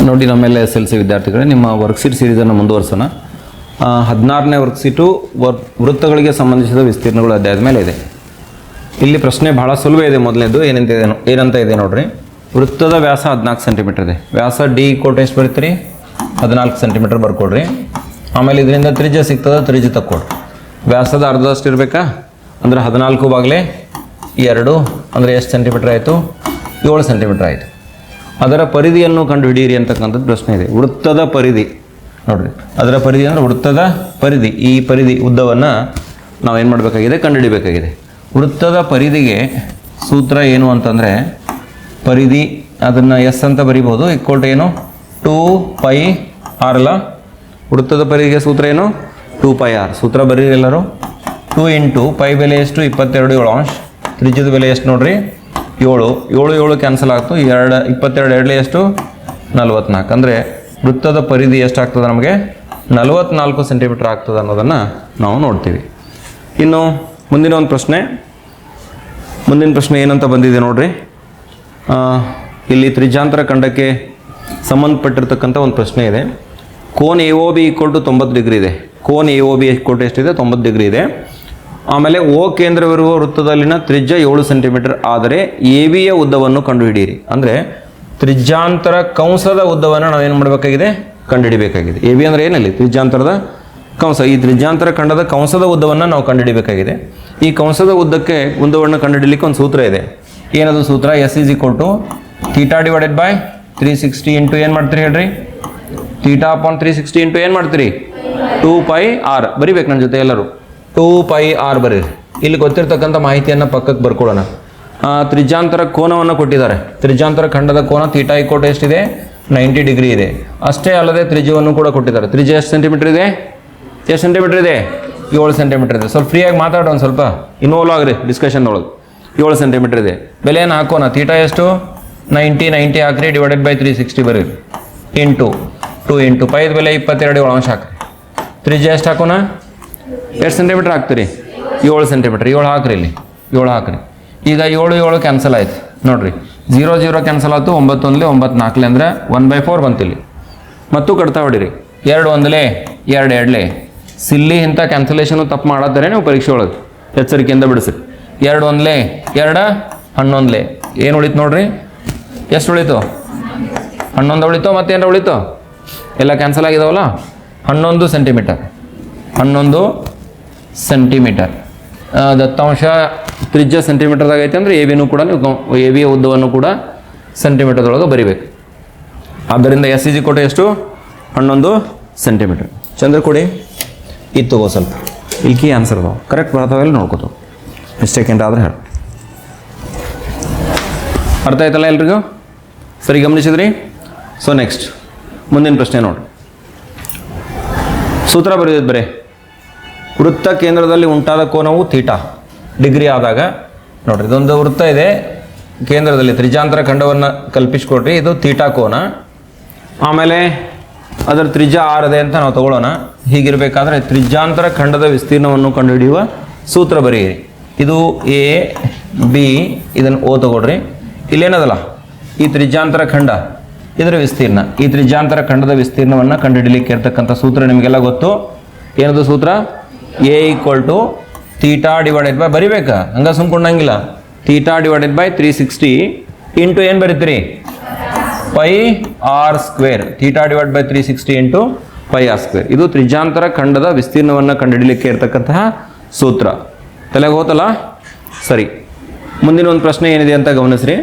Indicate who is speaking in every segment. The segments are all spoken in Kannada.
Speaker 1: ನೋಡಿ ನಮ್ಮೆಲ್ಲ SLC ವಿದ್ಯಾರ್ಥಿಗಳೇ, ನಿಮ್ಮ ವರ್ಕ್ಶೀಟ್ ಸೀರೀಸನ್ನು ಮುಂದುವರಿಸೋಣ. 16ನೇ ವರ್ಕ್ಶೀಟು ವೃತ್ತಗಳಿಗೆ ಸಂಬಂಧಿಸಿದ ವಿಸ್ತೀರ್ಣಗಳು ಅಧ್ಯಾಯದ ಮೇಲೆ ಇದೆ. ಇಲ್ಲಿ ಪ್ರಶ್ನೆ ಬಹಳ ಸುಲಭ ಇದೆ. ಮೊದಲನೇದು ಏನಂತ ಇದೆ ನೋಡ್ರಿ. ವೃತ್ತದ ವ್ಯಾಸ 14 ಸೆಂಟಿಮೀಟರ್ ಇದೆ. ವ್ಯಾಸ D = ಎಷ್ಟು ಬರೀತೀರಿ? 14 ಸೆಂಟಿಮೀಟರ್ ಬರ್ಕೊಡ್ರಿ. ಆಮೇಲೆ ಇದರಿಂದ ತ್ರಿಜ್ಯ ಸಿಗ್ತದೆ, ತ್ರಿಜ್ಯ ತಕ್ಕೊಡ್ರಿ. ವ್ಯಾಸದ ಅರ್ಧದಷ್ಟು ಇರಬೇಕಾ? ಅಂದರೆ 14/2 ಅಂದರೆ ಎಷ್ಟು ಸೆಂಟಿಮೀಟರ್ ಆಯಿತು? 7 ಸೆಂಟಿಮೀಟರ್ ಆಯಿತು. ಅದರ ಪರಿಧಿಯನ್ನು ಕಂಡು ಹಿಡಿಯಿರಿ ಅಂತಕ್ಕಂಥದ್ದು ಪ್ರಶ್ನೆ ಇದೆ. ವೃತ್ತದ ಪರಿಧಿ ನೋಡ್ರಿ, ಅದರ ಪರಿಧಿ ಅಂದರೆ ವೃತ್ತದ ಪರಿಧಿ. ಈ ಪರಿಧಿ ಉದ್ದವನ್ನು ನಾವೇನು ಮಾಡಬೇಕಾಗಿದೆ? ಕಂಡುಹಿಡಿಬೇಕಾಗಿದೆ. ವೃತ್ತದ ಪರಿಧಿಗೆ ಸೂತ್ರ ಏನು ಅಂತಂದರೆ, ಪರಿಧಿ ಅದನ್ನು ಎಸ್ ಅಂತ ಬರಿಬೋದು. = ಏನು? 2πr ಅಲ್ಲ. ವೃತ್ತದ ಪರಿಧಿಗೆ ಸೂತ್ರ ಏನು? 2πr. ಸೂತ್ರ ಬರೀರಿ ಎಲ್ಲರೂ. 2 × π ಬೆಲೆ ಎಷ್ಟು? 22/7. ತ್ರಿಜ್ಯದ ಬೆಲೆ ಎಷ್ಟು ನೋಡ್ರಿ? 7 ಕ್ಯಾನ್ಸಲ್ ಆಗ್ತು. 22 ಎಷ್ಟು? 44. ಅಂದರೆ ವೃತ್ತದ ಪರಿಧಿ ಎಷ್ಟಾಗ್ತದೆ ನಮಗೆ? 44 ಸೆಂಟಿಮೀಟರ್ ಆಗ್ತದೆ ಅನ್ನೋದನ್ನು ನಾವು ನೋಡ್ತೀವಿ. ಇನ್ನು ಮುಂದಿನ ಪ್ರಶ್ನೆ ಏನಂತ ಬಂದಿದೆ ನೋಡ್ರಿ. ಇಲ್ಲಿ ತ್ರಿಜ್ಯಾಂತರ ಖಂಡಕ್ಕೆ ಸಂಬಂಧಪಟ್ಟಿರ್ತಕ್ಕಂಥ ಒಂದು ಪ್ರಶ್ನೆ ಇದೆ. ಕೋನ AOB = 90 ಡಿಗ್ರಿ ಇದೆ. ಕೋನ AOB ಎಷ್ಟಿದೆ? 90 ಡಿಗ್ರಿ ಇದೆ. ಆಮೇಲೆ O ಕೇಂದ್ರವಿರುವ ವೃತ್ತದಲ್ಲಿನ ತ್ರಿಜ್ಯ 7 ಸೆಂಟಿಮೀಟರ್ ಆದರೆ ABಯ ಉದ್ದವನ್ನು ಕಂಡುಹಿಡಿಯಿರಿ. ಅಂದರೆ ತ್ರಿಜ್ಯಾಂತರ ಕಂಸದ ಉದ್ದವನ್ನು ನಾವೇನು ಮಾಡಬೇಕಾಗಿದೆ? ಕಂಡುಹಿಡಿಬೇಕಾಗಿದೆ. AB ಅಂದರೆ ಏನಲ್ಲಿ? ತ್ರಿಜ್ಯಾಂತರದ ಕಂಸ. ಈ ತ್ರಿಜ್ಯಾಂತರ ಖಂಡದ ಕಂಸದ ಉದ್ದವನ್ನು ನಾವು ಕಂಡುಹಿಡಿಬೇಕಾಗಿದೆ. ಈ ಕಂಸದ ಉದ್ದಕ್ಕೆ ಉದ್ದವನ್ನು ಕಂಡುಹಿಡಲಿಕ್ಕೆ ಒಂದು ಸೂತ್ರ ಇದೆ. ಏನದು ಸೂತ್ರ? S = θ/360 ಇಂಟು ಏನು ಮಾಡ್ತೀರಿ ಹೇಳ್ರಿ? θ/360 ಇಂಟು ಏನು ಮಾಡ್ತೀರಿ? 2πr. ಬರಿಬೇಕು ನನ್ನ ಜೊತೆ ಎಲ್ಲರೂ. 2πr ಬರೀರಿ. ಇಲ್ಲಿ ಗೊತ್ತಿರ್ತಕ್ಕಂಥ ಮಾಹಿತಿಯನ್ನು ಪಕ್ಕಕ್ಕೆ ಬರ್ಕೊಳ್ಳೋಣ. ತ್ರಿಜ್ಯಾಂತರ ಕೋನವನ್ನು ಕೊಟ್ಟಿದ್ದಾರೆ. ತ್ರಿಜ್ಯಾಂತರ ಖಂಡದ ಕೋನ θ = ಎಷ್ಟಿದೆ? 90 ಡಿಗ್ರಿ ಇದೆ. ಅಷ್ಟೇ ಅಲ್ಲದೆ ತ್ರಿಜ್ಯವನ್ನು ಕೂಡ ಕೊಟ್ಟಿದ್ದಾರೆ. ತ್ರಿಜ್ಯ ಎಷ್ಟು ಸೆಂಟಿಮೀಟರ್ ಇದೆ? 7 ಸೆಂಟಿಮೀಟರ್ ಇದೆ. ಸ್ವಲ್ಪ ಫ್ರೀಯಾಗಿ ಮಾತಾಡೋಣ, ಒಂದು ಸ್ವಲ್ಪ ಇನ್ವಾಲ್ವ್ ಆಗ್ರಿ ಡಿಸ್ಕಷನ್ ಒಳಗೆ. 7 ಸೆಂಟಿಮೀಟರ್ ಇದೆ. ಬೆಲೆಯನ್ನು ಹಾಕೋಣ. θ ಎಷ್ಟು? 90 ಹಾಕ್ರಿ, /360 ಬರೀರಿ. ಇಂಟು 2 × π ಬೆಲೆ 22/7 ಹಾಕ್ರಿ. ತ್ರಿಜ್ಯ ಎಷ್ಟು ಹಾಕೋಣ? ಎಷ್ಟು ಸೆಂಟಿಮೀಟರ್ ಹಾಕ್ತೀರಿ? 7 ಸೆಂಟಿಮೀಟರ್. 7 ಹಾಕ್ರಿ, ಇಲ್ಲಿ 7 ಹಾಕ್ರಿ. ಈಗ 7 ಕ್ಯಾನ್ಸಲ್ ಆಯ್ತು ನೋಡ್ರಿ. 0 ಕ್ಯಾನ್ಸಲ್ ಆಯ್ತು. 9 1 9 4 ಅಂದರೆ 1/4 ಬಂತಿಲ್ಲಿ. ಮತ್ತು ಕಟ್ತಾ ಹೊಡಿರಿ. 2 1 2 2 ಸಿಲ್ಲಿ ಇಂಥ ಕ್ಯಾನ್ಸಲೇಷನು ತಪ್ಪು ಮಾಡತ್ತಾರೆ ನೀವು ಪರೀಕ್ಷೆ ಒಳಗೆ. ಎಚ್ಚರಿಕೆಯಿಂದ ಬಿಡಿಸಿ. 2 1 2 11 ಏನು ಉಳಿತು ನೋಡ್ರಿ? ಎಷ್ಟು ಉಳಿತು? 11 ಉಳಿತು. ಮತ್ತೇನು ಉಳಿತು? ಎಲ್ಲ ಕ್ಯಾನ್ಸಲ್ ಆಗಿದಾವಲ್ಲ. 11 ಸೆಂಟಿಮೀಟರ್. ದತ್ತಾಂಶ ತ್ರಿಜ್ಯ ಸೆಂಟಿಮೀಟರ್ದಾಗ ಐತೆ ಅಂದರೆ ABನೂ ಕೂಡ ನೀವು ABಯ ಉದ್ದವನ್ನು ಕೂಡ ಸೆಂಟಿಮೀಟರ್ದೊಳಗೆ ಬರಿಬೇಕು. ಆದ್ದರಿಂದ S = ಎಷ್ಟು? 11 ಸೆಂಟಿಮೀಟರ್. ಚಂದ್ರ ಕೊಡಿ. ಇದು ತಗೋ ಸ್ವಲ್ಪ. ಇಲ್ಲಿ ಕೀ ಆನ್ಸರ್ ಅದಾವೆ, ಕರೆಕ್ಟ್ ಬರ್ತಾವೆಲ್ಲ ನೋಡ್ಕೋತ. ಮಿಸ್ಟೇಕ್ ಏನಾದ್ರೆ ಹೇಳಿ. ಅರ್ಥ ಆಯ್ತಲ್ಲ ಎಲ್ರಿಗೂ? ಸರಿ ಗಮನಿಸಿದ್ರಿ? ಸೊ ನೆಕ್ಸ್ಟ್ ಮುಂದಿನ ಪ್ರಶ್ನೆ ನೋಡ್ರಿ. ಸೂತ್ರ ಬರೆದಿದ್ದು ಬರೇ. ವೃತ್ತ ಕೇಂದ್ರದಲ್ಲಿ ಉಂಟಾದ ಕೋನವು θ ಡಿಗ್ರಿ ಆದಾಗ ನೋಡ್ರಿ, ಇದೊಂದು ವೃತ್ತ ಇದೆ ಕೇಂದ್ರದಲ್ಲಿ. ತ್ರಿಜ್ಯಾಂತರ ಖಂಡವನ್ನು ಕಲ್ಪಿಸ್ಕೊಡ್ರಿ. ಇದು θ ಕೋನ. ಆಮೇಲೆ ಅದರ ತ್ರಿಜ್ಯ 6 ಇದೆ ಅಂತ ನಾವು ತಗೊಳ್ಳೋಣ. ಹೀಗಿರಬೇಕಾದ್ರೆ ತ್ರಿಜ್ಯಾಂತರ ಖಂಡದ ವಿಸ್ತೀರ್ಣವನ್ನು ಕಂಡುಹಿಡಿಯುವ ಸೂತ್ರ ಬರೆಯಿರಿ. ಇದು A B, ಇದನ್ನು O ತಗೊಳ್ರಿ. ಇಲ್ಲೇನದಲ್ಲ ಈ ತ್ರಿಜ್ಯಾಂತರ ಖಂಡ, ಇದರ ವಿಸ್ತೀರ್ಣ. ಈ ತ್ರಿಜ್ಯಾಂತರ ಖಂಡದ ವಿಸ್ತೀರ್ಣವನ್ನು ಕಂಡುಹಿಡಲಿಕ್ಕೆ ಇರ್ತಕ್ಕಂಥ ಸೂತ್ರ ನಿಮಗೆಲ್ಲ ಗೊತ್ತು. ಏನದು ಸೂತ್ರ? A = θ/ ಬರಿಬೇಕಾ? ಹಂಗೆ ಸುಮ್ಕೊಂಡಂಗಿಲ್ಲ. θ/360 ಇಂಟು ಏನು ಬರೀತೀರಿ? πr². θ/360 into πr². ಇದು ತ್ರಿಜ್ಯಾಂತರ ಖಂಡದ ವಿಸ್ತೀರ್ಣವನ್ನು ಕಂಡುಹಿಡಲಿಕ್ಕೆ ಇರತಕ್ಕಂತಹ ಸೂತ್ರ. ತಲೆಗೆ ಹೋತಲ್ಲ? ಸರಿ, ಮುಂದಿನ ಒಂದು ಪ್ರಶ್ನೆ ಏನಿದೆ ಅಂತ ಗಮನಿಸ್ರಿ.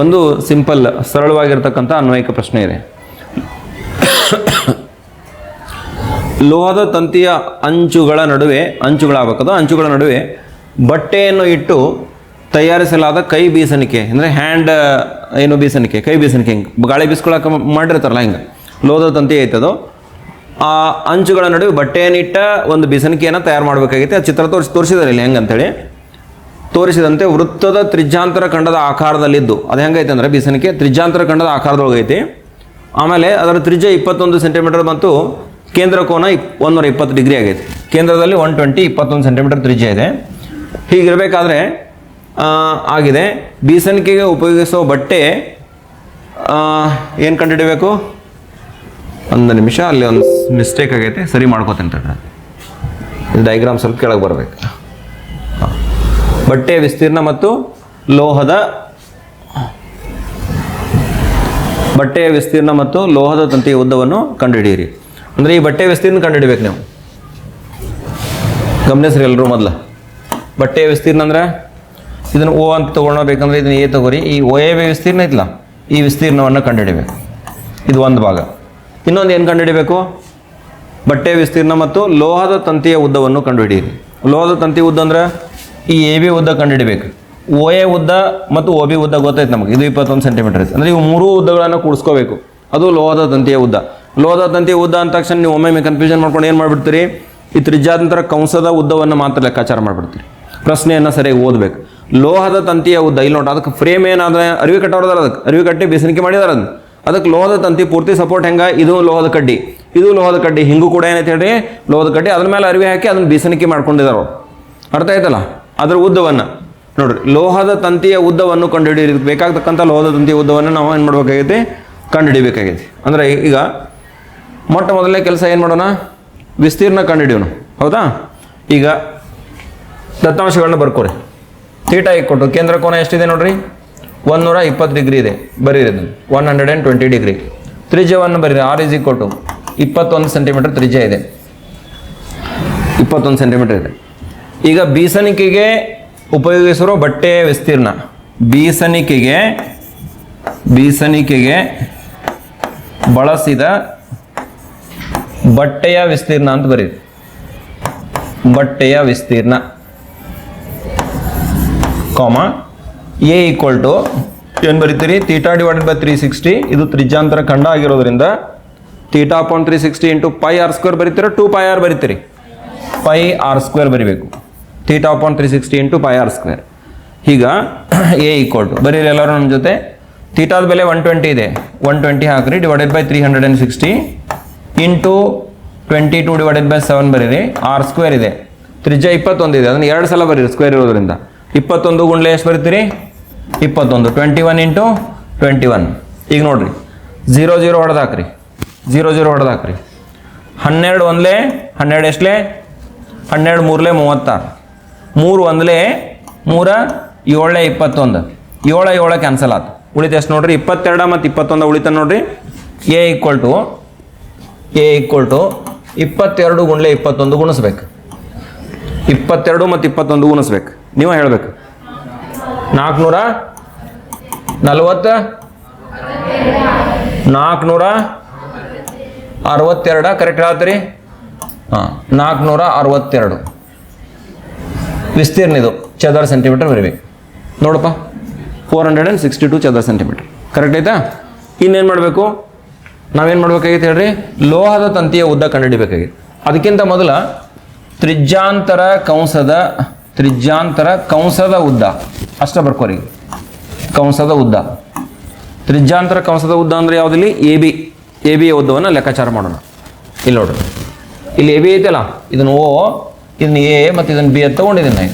Speaker 1: ಒಂದು ಸಿಂಪಲ್ ಸರಳವಾಗಿರ್ತಕ್ಕಂಥ ಅನ್ವಯಿಕ ಪ್ರಶ್ನೆ ಇದೆ. ಲೋಹದ ತಂತಿಯ ಅಂಚುಗಳ ನಡುವೆ ಬಟ್ಟೆಯನ್ನು ಇಟ್ಟು ತಯಾರಿಸಲಾದ ಕೈ ಬೀಸಣಿಕೆ, ಅಂದರೆ ಹ್ಯಾಂಡ್ ಬೀಸಣಿಕೆ, ಕೈ ಬೀಸಣಿಕೆ, ಹಿಂಗೆ ಗಾಳಿ ಬೀಸ್ಕೊಳಕ್ಕೆ ಮಾಡಿರ್ತಾರಲ್ಲ, ಹಿಂಗೆ ಲೋಹದ ತಂತಿ ಐತದು. ಆ ಅಂಚುಗಳ ನಡುವೆ ಬಟ್ಟೆಯನ್ನಿಟ್ಟ ಒಂದು ಬೀಸಣಿಕೆಯನ್ನು ತಯಾರು ಮಾಡಬೇಕಾಗಿತ್ತು. ಆ ಚಿತ್ರ ತೋರಿಸಿದಾರೆ ಇಲ್ಲಿ ಹೆಂಗಂತೇಳಿ. ತೋರಿಸಿದಂತೆ ವೃತ್ತದ ತ್ರಿಜ್ಯಾಂತರ ಖಂಡದ ಆಕಾರದಲ್ಲಿದ್ದು, ಅದು ಹೆಂಗೈತೆ ಅಂದರೆ ಬೀಸಣಿಕೆ ತ್ರಿಜ್ಯಾಂತರ ಖಂಡದ ಆಕಾರದೊಳಗೈತಿ. ಆಮೇಲೆ ಅದರ ತ್ರಿಜ್ಯ 21 ಸೆಂಟಿಮೀಟರ್ ಮತ್ತು ಕೇಂದ್ರ ಕೋನ 120 ಡಿಗ್ರಿ ಆಗೈತೆ. ಕೇಂದ್ರದಲ್ಲಿ 120 21 ಸೆಂಟಿಮೀಟರ್ ತ್ರಿಜ್ಯ ಇದೆ. ಹೀಗಿರಬೇಕಾದ್ರೆ ಆಗಿದೆ. ಬೀಸಣಿಕೆಗೆ ಉಪಯೋಗಿಸುವ ಬಟ್ಟೆ ಏನು ಕಂಡುಹಿಡಿಬೇಕು? ಒಂದು ನಿಮಿಷ, ಅಲ್ಲಿ ಒಂದು ಮಿಸ್ಟೇಕ್ ಆಗೈತೆ, ಸರಿ ಮಾಡ್ಕೋತೀನಿ ತಡ್ರಿ. ಇದು ಡೈಗ್ರಾಮ್ ಸ್ವಲ್ಪ ಕೆಳಗೆ ಬರಬೇಕು. ಬಟ್ಟೆಯ ವಿಸ್ತೀರ್ಣ ಮತ್ತು ಲೋಹದ ತಂತಿಯ ಉದ್ದವನ್ನು ಕಂಡುಹಿಡಿಯಿರಿ. ಅಂದರೆ ಈ ಬಟ್ಟೆಯ ವಿಸ್ತೀರ್ಣ ಕಂಡುಹಿಡಿಬೇಕು ನೀವು. ಗಮನಿಸ್ರಿ ಎಲ್ಲರೂ. ಮೊದಲು ಬಟ್ಟೆಯ ವಿಸ್ತೀರ್ಣ ಅಂದರೆ ಇದನ್ನು ಓ ಅಂತ ತೊಗೊಳ್ಬೇಕಂದ್ರೆ ಇದನ್ನು ಎ ತಗೋರಿ. ಈ ಓ ಎ ವಿಸ್ತೀರ್ಣ ಐತಲ್ಲ, ಈ ವಿಸ್ತೀರ್ಣವನ್ನು ಕಂಡುಹಿಡಿಬೇಕು. ಇದು ಒಂದು ಭಾಗ. ಇನ್ನೊಂದು ಏನು ಕಂಡುಹಿಡಿಬೇಕು? ಬಟ್ಟೆಯ ವಿಸ್ತೀರ್ಣ ಮತ್ತು ಲೋಹದ ತಂತಿಯ ಉದ್ದವನ್ನು ಕಂಡುಹಿಡಿಯಿರಿ. ಲೋಹದ ತಂತಿ ಉದ್ದ ಅಂದರೆ ಈ ಎ ಬಿ ಉದ್ದ ಕಂಡುಹಿಡಿಬೇಕು. ಓ ಎ ಉದ್ದ ಮತ್ತು ಒ ಬಿ ಉದ್ದ ಗೊತ್ತೈತೆ ನಮಗೆ. ಇದು 21 ಸೆಂಟಿಮೀಟರ್ ಐತೆ. ಅಂದರೆ ಇವು ಮೂರೂ ಉದ್ದಗಳನ್ನು ಕೂಡಿಸ್ಕೋಬೇಕು. ಅದು ಲೋಹದ ತಂತಿಯ ಉದ್ದ. ಲೋಹದ ತಂತಿಯ ಉದ್ದ ಅಂದ ತಕ್ಷಣ ನೀವು ಒಮ್ಮೆ ಕನ್ಫ್ಯೂಷನ್ ಮಾಡ್ಕೊಂಡು ಏನು ಮಾಡಿಬಿಡ್ತೀರಿ? ಈ ತ್ರಿಜ್ಯಾದಂತರ ಕಂಸದ ಉದ್ದವನ್ನು ಮಾತ್ರ ಲೆಕ್ಕಾಚಾರ ಮಾಡಿಬಿಡ್ತೀರಿ. ಪ್ರಶ್ನೆಯನ್ನು ಸರಿಯಾಗಿ ಓದಬೇಕು. ಲೋಹದ ತಂತಿಯ ಉದ್ದ ಇಲ್ಲಿ ನೋಡಿ, ಅದಕ್ಕೆ ಫ್ರೇಮ್ ಏನಾದ್ರೆ ಅರಿವಿ ಕಟ್ಟೋದಾರ, ಅದಕ್ಕೆ ಅರಿವಿ ಕಟ್ಟಿ ಬಿಸಿನಿಕೆ ಮಾಡಿದಾರ. ಅದಕ್ಕೆ ಲೋಹದ ತಂತಿ ಪೂರ್ತಿ ಸಪೋರ್ಟ್ ಹೆಂಗೆ? ಇದು ಲೋಹದ ಕಡ್ಡಿ, ಇದು ಲೋಹದ ಕಡ್ಡಿ, ಹಿಂಗೂ ಕೂಡ ಏನೈತೆ ಹೇಳ್ರಿ? ಲೋಹದ ಕಡ್ಡಿ. ಅದ್ರ ಮೇಲೆ ಅರಿವಿ ಹಾಕಿ ಅದನ್ನು ಬಿಸಿನಿಕೆ ಮಾಡ್ಕೊಂಡಿದ್ದಾರೆ. ಅರ್ಥ ಆಯ್ತಲ್ಲ? ಅದರ ಉದ್ದವನ್ನು ನೋಡ್ರಿ. ಲೋಹದ ತಂತಿಯ ಉದ್ದವನ್ನು ಕಂಡುಹಿಡಿಯ ಬೇಕಾಗ್ತಕ್ಕಂಥ ಲೋಹದ ತಂತಿಯ ಉದ್ದವನ್ನು ನಾವು ಏನು ಮಾಡಬೇಕಾಗೈತಿ? ಕಂಡುಹಿಡಿಯಬೇಕಾಗೈತಿ. ಅಂದರೆ ಈಗ ಮೊಟ್ಟ ಮೊದಲನೇ ಕೆಲಸ ಏನು ಮಾಡೋಣ? ವಿಸ್ತೀರ್ಣ ಕಂಡುಹಿಡಿಯೋಣ. ಹೌದಾ? ಈಗ ದತ್ತಾಂಶಗಳನ್ನ ಬರ್ಕೋರಿ. ಥೀಟಾ ಕೊಟ್ಟು ಕೇಂದ್ರ ಕೋನ ಎಷ್ಟಿದೆ ನೋಡ್ರಿ? 120 ಡಿಗ್ರಿ ಇದೆ. ಬರೀರಿ ಅದನ್ನು. 120 ಡಿಗ್ರಿ. ತ್ರಿಜ್ಯವನ್ನು ಬರೀರಿ. R is equal to 21 centimetre ತ್ರಿಜ್ಯ ಇದೆ. 21 ಸೆಂಟಿಮೀಟರ್ ಇದೆ. ಈಗ ಬೀಸಣಿಕೆಗೆ ಉಪಯೋಗಿಸಿರೋ ಬಟ್ಟೆಯ ವಿಸ್ತೀರ್ಣ, ಬೀಸಣಿಕೆಗೆ ಬಳಸಿದ ಬಟ್ಟೆಯ ವಿಸ್ತೀರ್ಣ ಅಂತ ಬರೀರಿ. ಬಟ್ಟೆಯ ವಿಸ್ತೀರ್ಣ ಕಾಮ ಎ ಈಕ್ವಲ್ ಟು ಏನು ಬರೀತೀರಿ? Theta divided by 360. ಇದು ತ್ರಿಜ್ಯಾಂತರ ಖಂಡ ಆಗಿರೋದ್ರಿಂದ theta upon 360 into pi R square ಬರೀತೀರ, 2 ಪೈ ಆರ್ ಬರೀತೀರಿ. ಪೈ ಆರ್ ಸ್ಕ್ವೇರ್ ಬರೀಬೇಕು. Theta upon 360 into pi R square. ಈಗ ಎ ಈಕ್ವಲ್ ಟು ಬರೀರಿ ಎಲ್ಲರೂ ನನ್ನ ಜೊತೆ. ಥೀಟಾದ ಬೆಲೆ 120 ಇದೆ. 120 ಹಾಕ್ರಿ. Divided by 360 into 22 divided by 7 ಬರೀರಿ. ಆರ್ ಸ್ಕ್ವೇರ್ ಇದೆ. ತ್ರಿಜ್ಯ 21 ಇದೆ. ಅದನ್ನು 2 ಸಲ ಬರೀರಿ ಸ್ಕ್ವೇರ್ ಇರೋದ್ರಿಂದ. 21 ಗುಂಡ್ಲೆ ಎಷ್ಟು ಬರೀತೀರಿ? 21. 21 ಇಂಟು 21. ಈಗ ನೋಡ್ರಿ 0 0 ಹೊಡೆದು ಹಾಕ್ರಿ. 0 0 ಹೊಡೆದು ಹಾಕ್ರಿ. 12 ಒಂದ್ಲೆ 12 ಎಷ್ಟಲೇ? 12 ಮೂರ್ಲೆ 36. 3 ಒಂದ್ಲೆ 3 7 21. 7 7 ಕ್ಯಾನ್ಸಲ್ ಆಯ್ತು. ಉಳಿತ ಎಷ್ಟು ನೋಡ್ರಿ? 22 ಮತ್ತು 21 ಉಳಿತ ನೋಡ್ರಿ. ಎ ಈಕ್ವಲ್ ಟು 22 ಗುಂಡ್ಲೆ 21 ಗುಣಿಸ್ಬೇಕು. 22 ಮತ್ತು 21 ಗುಣಿಸ್ಬೇಕು. ನೀವು ಹೇಳಬೇಕು. 462 ಕರೆಕ್ಟ್ ಹೇಳ್ತೀರಿ? ಹಾಂ, 462 ವಿಸ್ತೀರ್ಣ. ಇದು ಚದರ ಸೆಂಟಿಮೀಟರ್ ಬರೀಬೇಕು. ನೋಡಪ್ಪ, 462 ಚದರ ಸೆಂಟಿಮೀಟರ್ ಕರೆಕ್ಟ್ ಆಯ್ತಾ? ಇನ್ನೇನು ಮಾಡಬೇಕು? ನಾವೇನು ಮಾಡ್ಬೇಕಾಗಿತ್ತು ಹೇಳ್ರಿ? ಲೋಹದ ತಂತಿಯ ಉದ್ದ ಕಂಡುಹಿಡಿಬೇಕಾಗಿತ್ತು. ಅದಕ್ಕಿಂತ ಮೊದಲ ತ್ರಿಜ್ಯಾಂತರ ಕಂಸದ ಉದ್ದ ಅಷ್ಟ ಬರ್ಕೋರಿ. ಕಂಸದ ಉದ್ದ, ತ್ರಿಜ್ಯಾಂತರ ಕಂಸದ ಉದ್ದ ಅಂದರೆ ಯಾವುದಿಲ್ಲಿ? ಎ ಬಿಯ ಉದ್ದವನ್ನು ಲೆಕ್ಕಾಚಾರ ಮಾಡೋಣ. ಇಲ್ಲಿ ನೋಡ್ರಿ, ಇಲ್ಲಿ ಎ ಬಿ ಐತಲ್ಲ, ಇದನ್ನು ಓ, ಇದನ್ನು ಎ ಮತ್ತು ಇದನ್ನು ಬಿ ಅಂತ ತೊಗೊಂಡಿದ್ದೀನಿ ನಾನು.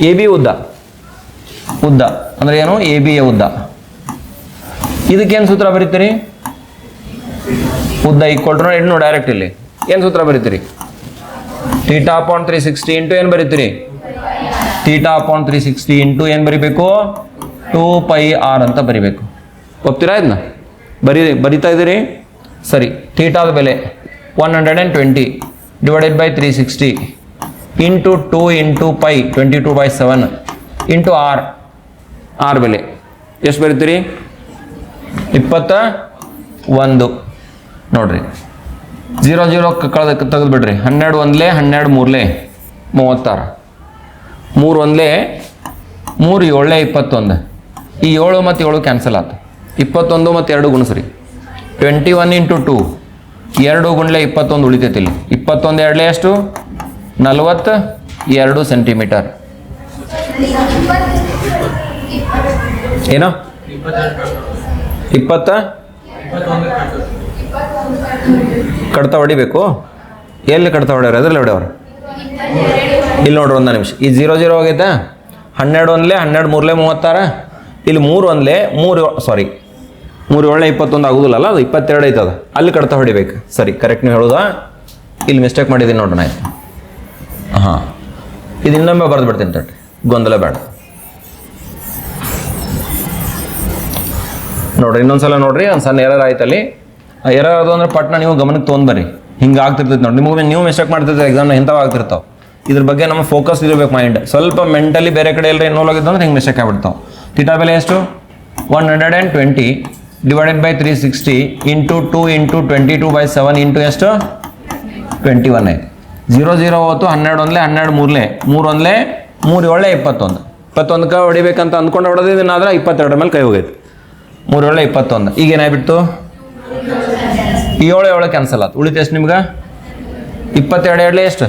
Speaker 1: ಎ ಬಿ ಉದ್ದ ಅಂದರೆ ಏನು? ಎ ಬಿಯ ಉದ್ದ. ಇದಕ್ಕೇನು ಸೂತ್ರ ಬರೀತೀರಿ? ಉದ್ದ ಈಕ್ವಲ್ ಟು ಇನ್ನು ಡೈರೆಕ್ಟ್ ಇಲ್ಲಿ ಏನು ಸೂತ್ರ ಬರೀತೀರಿ? ಥೀಟಾ ಅಪಾನ್ 360 ಇಂಟು ಏನು ಬರೀತೀರಿ? ಥೀಟಾ ಅಪಾನ್ 360 ಇಂಟು ಏನು ಬರಿಬೇಕು? 2 ಪೈ ಆರ್ ಅಂತ ಬರಿಬೇಕು. ಒಪ್ತೀರಾ? ಇದನ್ನ ಬರಿತಾ ಇದ್ದೀರಿ? ಸರಿ. ಥೀಟಾದ ಬೆಲೆ 120 divided by 360 into 2 into pi 22/7 into r ಬೆಲೆ ಎಷ್ಟು ಬರೀತೀರಿ? 21. ನೋಡ್ರಿ 0 0 ತೆಗೆದು ಬಿಡ್ರಿ. 12 ಒಂದ್ಲೆ 12 ಮೂರ್ಲೆ 36. 3 ಒಂದ್ಲೆ 3 7 21. ಈ 7 ಮತ್ತು 7 ಕ್ಯಾನ್ಸಲ್ ಆಯ್ತು. 21 ಮತ್ತು 2 ಗುಣಿಸ್ರಿ. 21 ಇಂಟು 2 2 ಗುಂಡ್ಲೆ 21 ಉಳಿತೈತಿ. ಇಲ್ಲಿ 21 2 ಎಷ್ಟು? 42 ಸೆಂಟಿಮೀಟರ್. ಏನೋ 20 ಕಡ್ತಾ ಹೊಡಿಬೇಕು. ಎಲ್ಲಿ ಕಡ್ತಾ ಹೊಡ್ಯಾರ? ಅದ್ರಲ್ಲಿ ಹೊಡ್ಯವ್ರ. ಇಲ್ಲಿ ನೋಡ್ರಿ, ಒಂದು ನಿಮಿಷ. ಈ 0 0 ಆಗೈತಾ? 12 ಒಂದ್ಲೆ 12 ಮೂರ್ಲೆ 36. ಇಲ್ಲಿ 3 ಒಂದ್ಲೆ 3 ಸಾರಿ 3 7 21 ಆಗೋದಿಲ್ಲಲ್ಲ, ಅದು 22 ಐತದ, ಅಲ್ಲಿ ಕಡ್ತಾ ಹೊಡಿಬೇಕು. ಸರಿ, ಕರೆಕ್ಟ್ ನೀವು ಹೇಳೋದಾ? ಇಲ್ಲಿ ಮಿಸ್ಟೇಕ್ ಮಾಡಿದ್ದೀನಿ ನೋಡ್ರಿ ಆಯ್ತು. ಹಾಂ, ಇದು ಇನ್ನೊಮ್ಮೆ ಬರೆದು ಬಿಡ್ತೀನಿ ತಡ್ರಿ, ಗೊಂದಲ ಬೇಡ. ನೋಡ್ರಿ ಇನ್ನೊಂದ್ಸಲ ನೋಡ್ರಿ, ಒಂದು ಸಣ್ಣ ಎರರ್ ಆಯ್ತಲ್ಲಿ. ಎರರ್ ಅದು ಅಂದ್ರೆ ಪಟ್ನ ನೀವು ಗಮನಕ್ಕೆ ತೊಗೊಂಡ್ಬರ್ರಿ. ಹಿಂಗೆ ಆಗ್ತಿರ್ತೈತೆ ನೋಡಿ, ನಿಮಗೆ ನೀವು ಮಿಸ್ಟೇಕ್ ಮಾಡ್ತಿರ್ತೀವಿ ಎಕ್ಸಾಮ್ನ, ಇಂಥವು ಆಗ್ತಿರ್ತಾವೆ. ಇದ್ರ ಬಗ್ಗೆ ನಮ್ಮ ಫೋಕಸ್ ಇರಬೇಕು ಮೈಂಡ್. ಸ್ವಲ್ಪ ಮೆಂಟಲಿ ಬೇರೆ ಕಡೆ ಎಲ್ಲರೂ ಇನ್ವಾಲ್ವ್ ಆಗಿದ್ದು ಅಂದ್ರೆ ಹಿಂಗೆ ಮಿಸ್ಟೇಕ್ ಆಗ್ಬಿಡ್ತಾವೆ. ಥೀಟಾ ಬೆಲೆ ಎಷ್ಟು? 120 divided by 360 into 2 into 22/7 into ಎಷ್ಟು? 21 ಆಯ್ತು. 0 0 ಹೋತು, 12 ಒಂದ್ಲೆ 12 ಮೂರ್ಲೆ 3 ಒಂದ್ಲೆ 3 7 21. 21ಕ್ಕೆ ಹೊಡಿಬೇಕಂತ ಅಂದ್ಕೊಂಡು ಹೊಡೆದಿದ್ದಾದ್ರೆ 22 ಮೇಲೆ ಕೈ ಹೋಗೈತೆ. 3 7 21. ಈಗ ಏನಾಗ್ಬಿಟ್ಟು 7 7 ಕ್ಯಾನ್ಸಲ್ ಆಯ್ತು. ಉಳಿತು ಎಷ್ಟು ನಿಮ್ಗೆ? 22 2 ಎಷ್ಟು?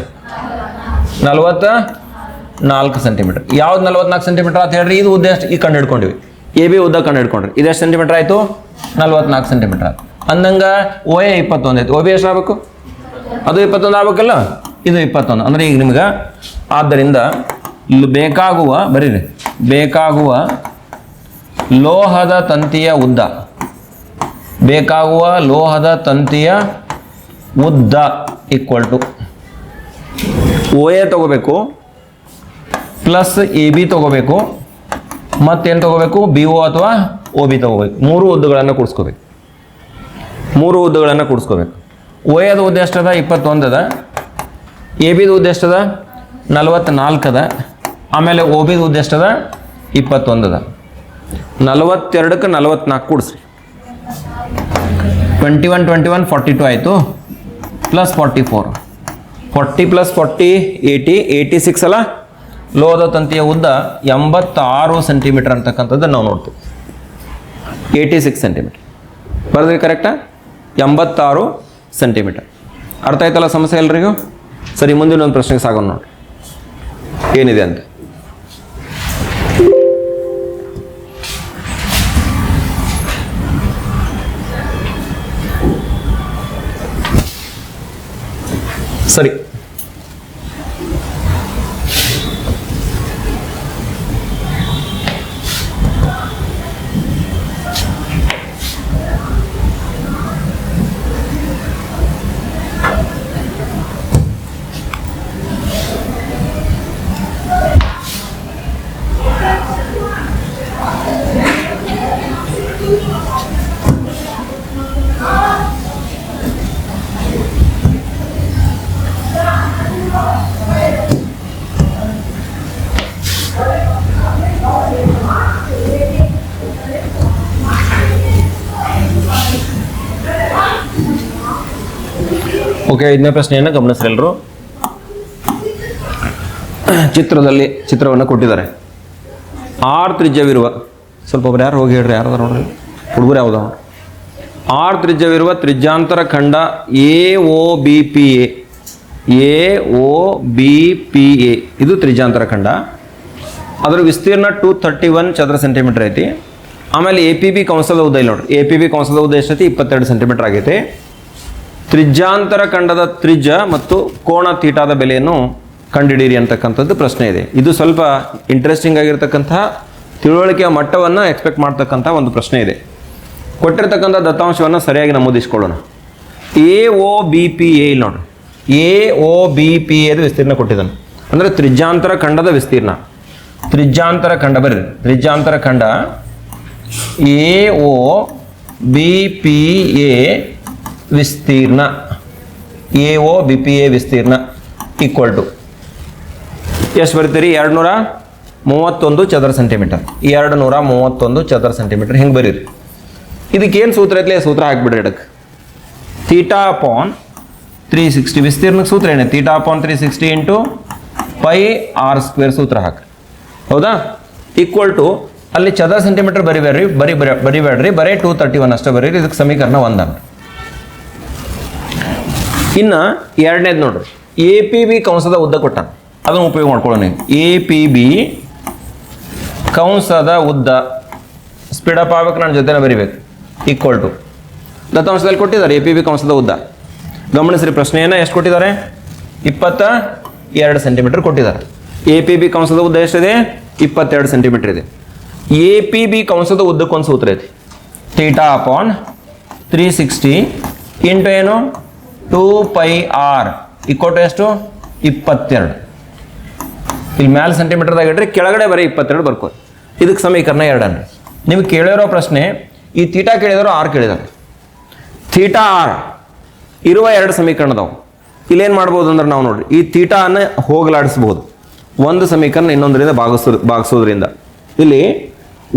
Speaker 1: 44 ಸೆಂಟಿಮೀಟರ್. ಯಾವ್ದು 44 ಸೆಂಟಿಮೀಟರ್ ಅಂತ ಹೇಳ್ರಿ? ಇದು ಉದ್ದ ಎಷ್ಟು? ಈಗ ಕಂಡು ಹಿಡ್ಕೊಂಡಿವಿ. ಎ ಬಿ ಉದ್ದ ಕಂಡು ಹಿಡ್ಕೊಂಡ್ರಿ. ಇದೆಷ್ಟು ಸೆಂಟಿಮೀಟರ್ ಆಯಿತು? 44 ಸೆಂಟಿಮೀಟರ್ ಆಯ್ತು. ಅಂದಂಗೆ ಓ ಎ 21 ಆಯ್ತು. ಓ ಬಿ ಎಷ್ಟು ಆಗಬೇಕು? ಅದು 21 ಆಗ್ಬೇಕಲ್ಲ, ಇದು 21. ಅಂದರೆ ಈಗ ನಿಮ್ಗೆ ಆದ್ದರಿಂದ ಬೇಕಾಗುವ ಬರೀರಿ, ಬೇಕಾಗುವ ಲೋಹದ ತಂತಿಯ ಉದ್ದ, ಬೇಕಾಗುವ ಲೋಹದ ತಂತಿಯ ಉದ್ದ ಈಕ್ವಲ್ ಟು ಓ ಎ ತಗೋಬೇಕು ಪ್ಲಸ್ ಎ ಬಿ ತಗೋಬೇಕು, ಮತ್ತೇನು ತಗೋಬೇಕು? ಬಿ ಒ ಅಥವಾ ಒ ಬಿ ತಗೋಬೇಕು. 3 ಉದ್ದಗಳನ್ನು ಕೂಡಿಸ್ಕೋಬೇಕು. 3 ಉದ್ದಗಳನ್ನು ಕೂಡಿಸ್ಕೋಬೇಕು. ಓ ಎದ ಉದ್ದ ಎಷ್ಟದ? 21 ಅದ. ಎ ಬಿದ ಉದ್ದ ಎಷ್ಟದ? 44 ಅದ. ಆಮೇಲೆ ಒ ಬಿದ ಉದ್ದ ಎಷ್ಟದ? 21 ಅದ. 42ಕ್ಕೆ 44 ಕೂಡಿಸ್ರಿ. 21 21 42 ಆಯಿತು, ಪ್ಲಸ್ 44. 40 ಪ್ಲಸ್ 40 80 86 ಅಲ್ಲ. ಲೋಹದ ತಂತಿಯ ಉದ್ದ 86 ಸೆಂಟಿಮೀಟರ್ ಅಂತಕ್ಕಂಥದ್ದು ನಾವು ನೋಡ್ತೀವಿ. 86 ಸೆಂಟಿಮೀಟರ್ ಬರೆದ್ರಿ ಕರೆಕ್ಟಾ? 86 ಸೆಂಟಿಮೀಟರ್. ಅರ್ಥ ಆಯ್ತಲ್ಲ ಸಮಸ್ಯೆ ಎಲ್ರಿಗೂ? ಸರಿ, ಮುಂದಿನ ಒಂದು ಪ್ರಶ್ನೆಗೆ ಸಾಗೋಣ ನೋಡಿ ಏನಿದೆ ಅಂತ. ಸರಿ, ಓಕೆ, 5ನೇ ಪ್ರಶ್ನೆಯನ್ನು ಗಮನಿಸ್ರಿ ಎಲ್ಲರೂ. ಚಿತ್ರವನ್ನು ಕೊಟ್ಟಿದ್ದಾರೆ. ಆರ್ ತ್ರಿಜ್ಯವಿರುವ, ಸ್ವಲ್ಪ ಒಬ್ರು ಯಾರು ಹೋಗಿ ಹೇಳ್ರಿ, ಯಾರು ನೋಡ್ರಿ, ಹುಡುಗರು ಯಾವ್ದು? ಆರ್ ತ್ರಿಜ್ಯವಿರುವ ತ್ರಿಜ್ಯಾಂತರ ಖಂಡ A O B P A, ಇದು ತ್ರಿಜ್ಯಾಂತರ ಖಂಡ. ಅದರ ವಿಸ್ತೀರ್ಣ 231 ಚದರ ಸೆಂಟಿಮೀಟರ್ ಐತಿ. ಆಮೇಲೆ ಎ ಪಿ ಬಿ ಕಂಸದ ಉದ್ದ ಇಲ್ಲಿ ನೋಡ್ರಿ, ಎ ಪಿ ಬಿ ಕಂಸದ ಉದ್ದ ಎಷ್ಟೈತಿ? 22 ಸೆಂಟಿಮೀಟರ್ ಆಗೈತಿ. ತ್ರಿಜ್ಯಾಂತರ ಖಂಡದ ತ್ರಿಜ್ಯ ಮತ್ತು ಕೋಣ ಥೀಟಾದ ಬೆಲೆಯನ್ನು ಕಂಡುಹಿಡಿಯಿರಿ ಅಂತಕ್ಕಂಥದ್ದು ಪ್ರಶ್ನೆ ಇದೆ. ಇದು ಸ್ವಲ್ಪ ಇಂಟ್ರೆಸ್ಟಿಂಗ್ ಆಗಿರ್ತಕ್ಕಂತಹ ತಿಳುವಳಿಕೆಯ ಮಟ್ಟವನ್ನು ಎಕ್ಸ್ಪೆಕ್ಟ್ ಮಾಡ್ತಕ್ಕಂಥ ಒಂದು ಪ್ರಶ್ನೆ ಇದೆ. ಕೊಟ್ಟಿರ್ತಕ್ಕಂಥ ದತ್ತಾಂಶವನ್ನು ಸರಿಯಾಗಿ ನಮೂದಿಸ್ಕೊಳ್ಳೋಣ. A O B P A ಇಲ್ಲಿ ನೋಡ್ರಿ, ಎ ಒ ಬಿ ಪಿ ಎದು ವಿಸ್ತೀರ್ಣ ಕೊಟ್ಟಿದ್ದಾನೆ. ಅಂದರೆ ತ್ರಿಜ್ಯಾಂತರ ಖಂಡದ ವಿಸ್ತೀರ್ಣ. ತ್ರಿಜ್ಯಾಂತರ ಖಂಡ ಬರ್ರಿ, ತ್ರಿಜ್ಯಾಂತರ ಖಂಡ A O B P A ವಿಸ್ತೀರ್ಣ, A O B P A ವಿಸ್ತೀರ್ಣ ಈಕ್ವಲ್ ಟು ಎಷ್ಟು ಬರೀತೀರಿ? 231 ಚದರ ಸೆಂಟಿಮೀಟರ್. 231 ಚದರ ಸೆಂಟಿಮೀಟರ್ ಹಿಂಗೆ ಬರೀರಿ. ಇದಕ್ಕೇನು ಸೂತ್ರ ಐತ್ಲೆ? ಸೂತ್ರ ಹಾಕ್ಬಿಡ್ರಿ ಎಡಕ್ಕೆ. ಥೀಟಾ ಅಪಾನ್ 360 ವಿಸ್ತೀರ್ಣಕ್ಕೆ ಸೂತ್ರ ಏನೇ? Theta upon 360 into pi R square ಸೂತ್ರ ಹಾಕಿ. ಹೌದಾ? ಈಕ್ವಲ್ ಟು ಅಲ್ಲಿ ಚದರ ಸೆಂಟಿಮೀಟರ್ ಬರಿಬೇಡ್ರಿ, ಬರೀ 231 ಅಷ್ಟೇ ಬರೀರಿ. ಇದಕ್ಕೆ ಸಮೀಕರಣ 1 ಅಂತ. ಇನ್ನು ಎರಡನೇದು ನೋಡ್ರಿ, ಎ ಪಿ ಬಿ ಕಂಸದ ಉದ್ದ ಕೊಟ್ಟಾನ, ಅದನ್ನು ಉಪಯೋಗ ಮಾಡ್ಕೊಳ್ಳೋಣ. ಎ ಪಿ ಬಿ ಕಂಸದ ಉದ್ದ ಸ್ಪೀಡಪ್ ಆಗ್ಬೇಕು, ನನ್ನ ಜೊತೆನೇ ಬರಿಬೇಕು. ಈಕ್ವಲ್ ಟು ದತ್ತಾಂಶದಲ್ಲಿ ಕೊಟ್ಟಿದ್ದಾರೆ ಎ ಪಿ ಬಿ ಕಂಸದ ಉದ್ದ. ಗಮನಿಸ್ರಿ ಪ್ರಶ್ನೆಯನ್ನು ಎಷ್ಟು ಕೊಟ್ಟಿದ್ದಾರೆ? 22 ಸೆಂಟಿಮೀಟರ್ ಕೊಟ್ಟಿದ್ದಾರೆ. ಎ ಪಿ ಬಿ ಕಂಸದ ಉದ್ದ ಎಷ್ಟಿದೆ? 22 ಸೆಂಟಿಮೀಟರ್ ಇದೆ. ಎ ಪಿ ಬಿ ಕಂಸದ ಉದ್ದಕ್ಕೊಂದು ಸೂತ್ರ ಐತಿ. ಥೀಟಾ ಅಪಾನ್ 360 ಇಂಟು ಏನು 2πr ಇಕ್ವಲ್ ಟು ಎಷ್ಟು 22. ಇಲ್ಲಿ ಮ್ಯಾಲೆ ಸೆಂಟಿಮೀಟರ್ದಾಗ ಇಡ್ರಿ, ಕೆಳಗಡೆ ಬರೀ 22 ಬರ್ಕೋರಿ. ಇದಕ್ಕೆ ಸಮೀಕರಣ 2 ಅನ್ರಿ. ನಿಮ್ಗೆ ಕೇಳಿರೋ ಪ್ರಶ್ನೆ ಈ ಥೀಟಾ ಕೇಳಿದ್ರು ಆರ್ ಕೇಳಿದಾರೆ. ಥೀಟಾ ಆರ್ ಇರುವ 2 ಸಮೀಕರಣದವು. ಇಲ್ಲೇನು ಮಾಡ್ಬೋದು ಅಂದ್ರೆ ನಾವು ನೋಡ್ರಿ ಈ ಥೀಟಾನ ಹೋಗಲಾಡಿಸ್ಬೋದು ಒಂದು ಸಮೀಕರಣ ಇನ್ನೊಂದರಿಂದ ಭಾಗಿಸೋದ್ರಿಂದ. ಇಲ್ಲಿ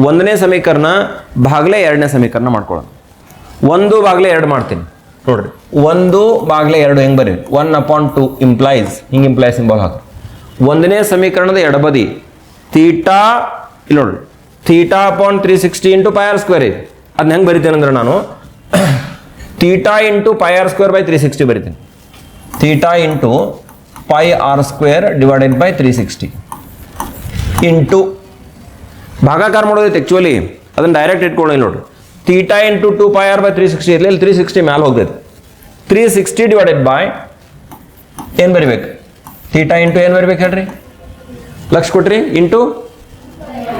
Speaker 1: 1ನೇ ಸಮೀಕರಣ ಭಾಗಲೇ 2ನೇ ಸಮೀಕರಣ ಮಾಡ್ಕೊಳ್ಳೋಣ. 1/2 ಮಾಡ್ತೀನಿ ನೋಡ್ರಿ. 1/2 ಹೆಂಗೆ ಬರೀ 1/2 ಇಂಪ್ಲೈಸ್ ಹಿಂಗೆ ಇಂಪ್ಲೈಸ್ ಸಿಂಬಲ್ ಹಾಕಿ. 1ನೇ ಸಮೀಕರಣದ ಎಡಬದಿ ಥೀಟಾ ಇಲ್ಲಿ ನೋಡ್ರಿ ಥೀಟಾ ಅಪಾನ್ 360 ಇಂಟು πr² ಇದೆ. ಅದನ್ನ ಹೆಂಗೆ ಬರಿತೇನೆ ಅಂದ್ರೆ ನಾನು ಥೀಟಾ ಇಂಟು πr²/360 ಬರಿತೀನಿ. Theta into πr² divided by 360 into ಭಾಗಾಕಾರ ಮಾಡೋದೈತೆ ಆ್ಯಕ್ಚುಲಿ ಅದನ್ನು ಡೈರೆಕ್ಟ್ ಇಟ್ಕೊಳ್ಳಿ ನೋಡ್ರಿ. ಥೀಟಾ ಇಂಟು 2πr/360 ಇರಲಿ, ಇಲ್ಲಿ 360 ಮ್ಯಾಲೆ ಹೋಗ್ತೈತೆ. 360 ಡಿವೈಡೆಡ್ ಬೈ ಏನು ಬರಿಬೇಕು ಥೀಟಾ ಇಂಟು ಏನು ಬರಿಬೇಕು ಹೇಳ್ರಿ, ಲಕ್ಷ ಕೊಟ್ರಿ, ಇಂಟು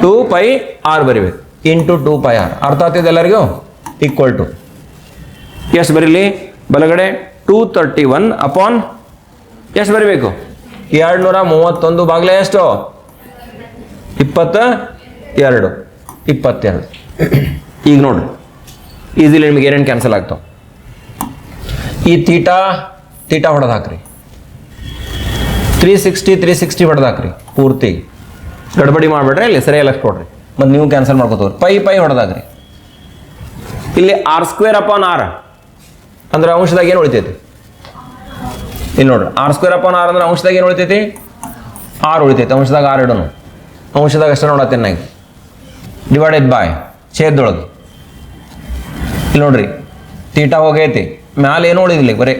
Speaker 1: 2πr ಬರಿಬೇಕು, ಇಂಟು 2πr. ಅರ್ಥ ಆಗ್ತಿದೆ ಎಲ್ಲರಿಗೂ? ಈಕ್ವಲ್ ಟು ಎಷ್ಟು ಬರೀಲಿ ಬಲಗಡೆ 231 ಅಪಾನ್ ಎಷ್ಟು ಬರಿಬೇಕು 231 ಭಾಗಲೇ ಎಷ್ಟು 22. ಈಗ ನೋಡ್ರಿ ಈಸಿಲಿ ನಿಮಗೆ ಏನೇನು ಕ್ಯಾನ್ಸಲ್ ಆಗ್ತಾವ. ಈ ಥೀಟಾ ಹೊಡೆದು ಹಾಕ್ರಿ, 360 ಹೊಡೆದು ಹಾಕ್ರಿ, ಪೂರ್ತಿ ಗಡ್ಬಡಿ ಮಾಡಿಬಿಡ್ರಿ, ಇಲ್ಲಿ ಸರಿಯಾಗಿ ಲಕ್ಷ ಕೊಡ್ರಿ, ಮತ್ತು ನೀವು ಕ್ಯಾನ್ಸಲ್ ಮಾಡ್ಕೋತವ್ರಿ. ಪೈ ಹೊಡೆದಾಕ್ರಿ. ಇಲ್ಲಿ r² ಅಪಾನ್ r ಅಂದ್ರೆ ಅಂಶದಾಗ ಏನು ಉಳಿತೈತಿ, ಇಲ್ಲಿ ನೋಡ್ರಿ r² ಅಪಾನ್ r ಅಂದ್ರೆ ಅಂಶದಾಗ ಏನು ಉಳಿತೈತಿ, r ಉಳಿತೈತಿ. ಅಂಶದಾಗ r ಇಡೋನು, ಅಂಶದಾಗ ಅಷ್ಟೇ ನೋಡತ್ತೇನೆ ನಂಗೆ, ಡಿವೈಡೆಡ್ ಬೈ ಛೇದದೊಳಗೆ. ಇಲ್ಲಿ ನೋಡ್ರಿ ಥೀಟಾ ಹೋಗೈತಿ, ಮ್ಯಾಲೆ ಏನೂ ಉಳಿದಿಲ್ಲ, ಬರೀ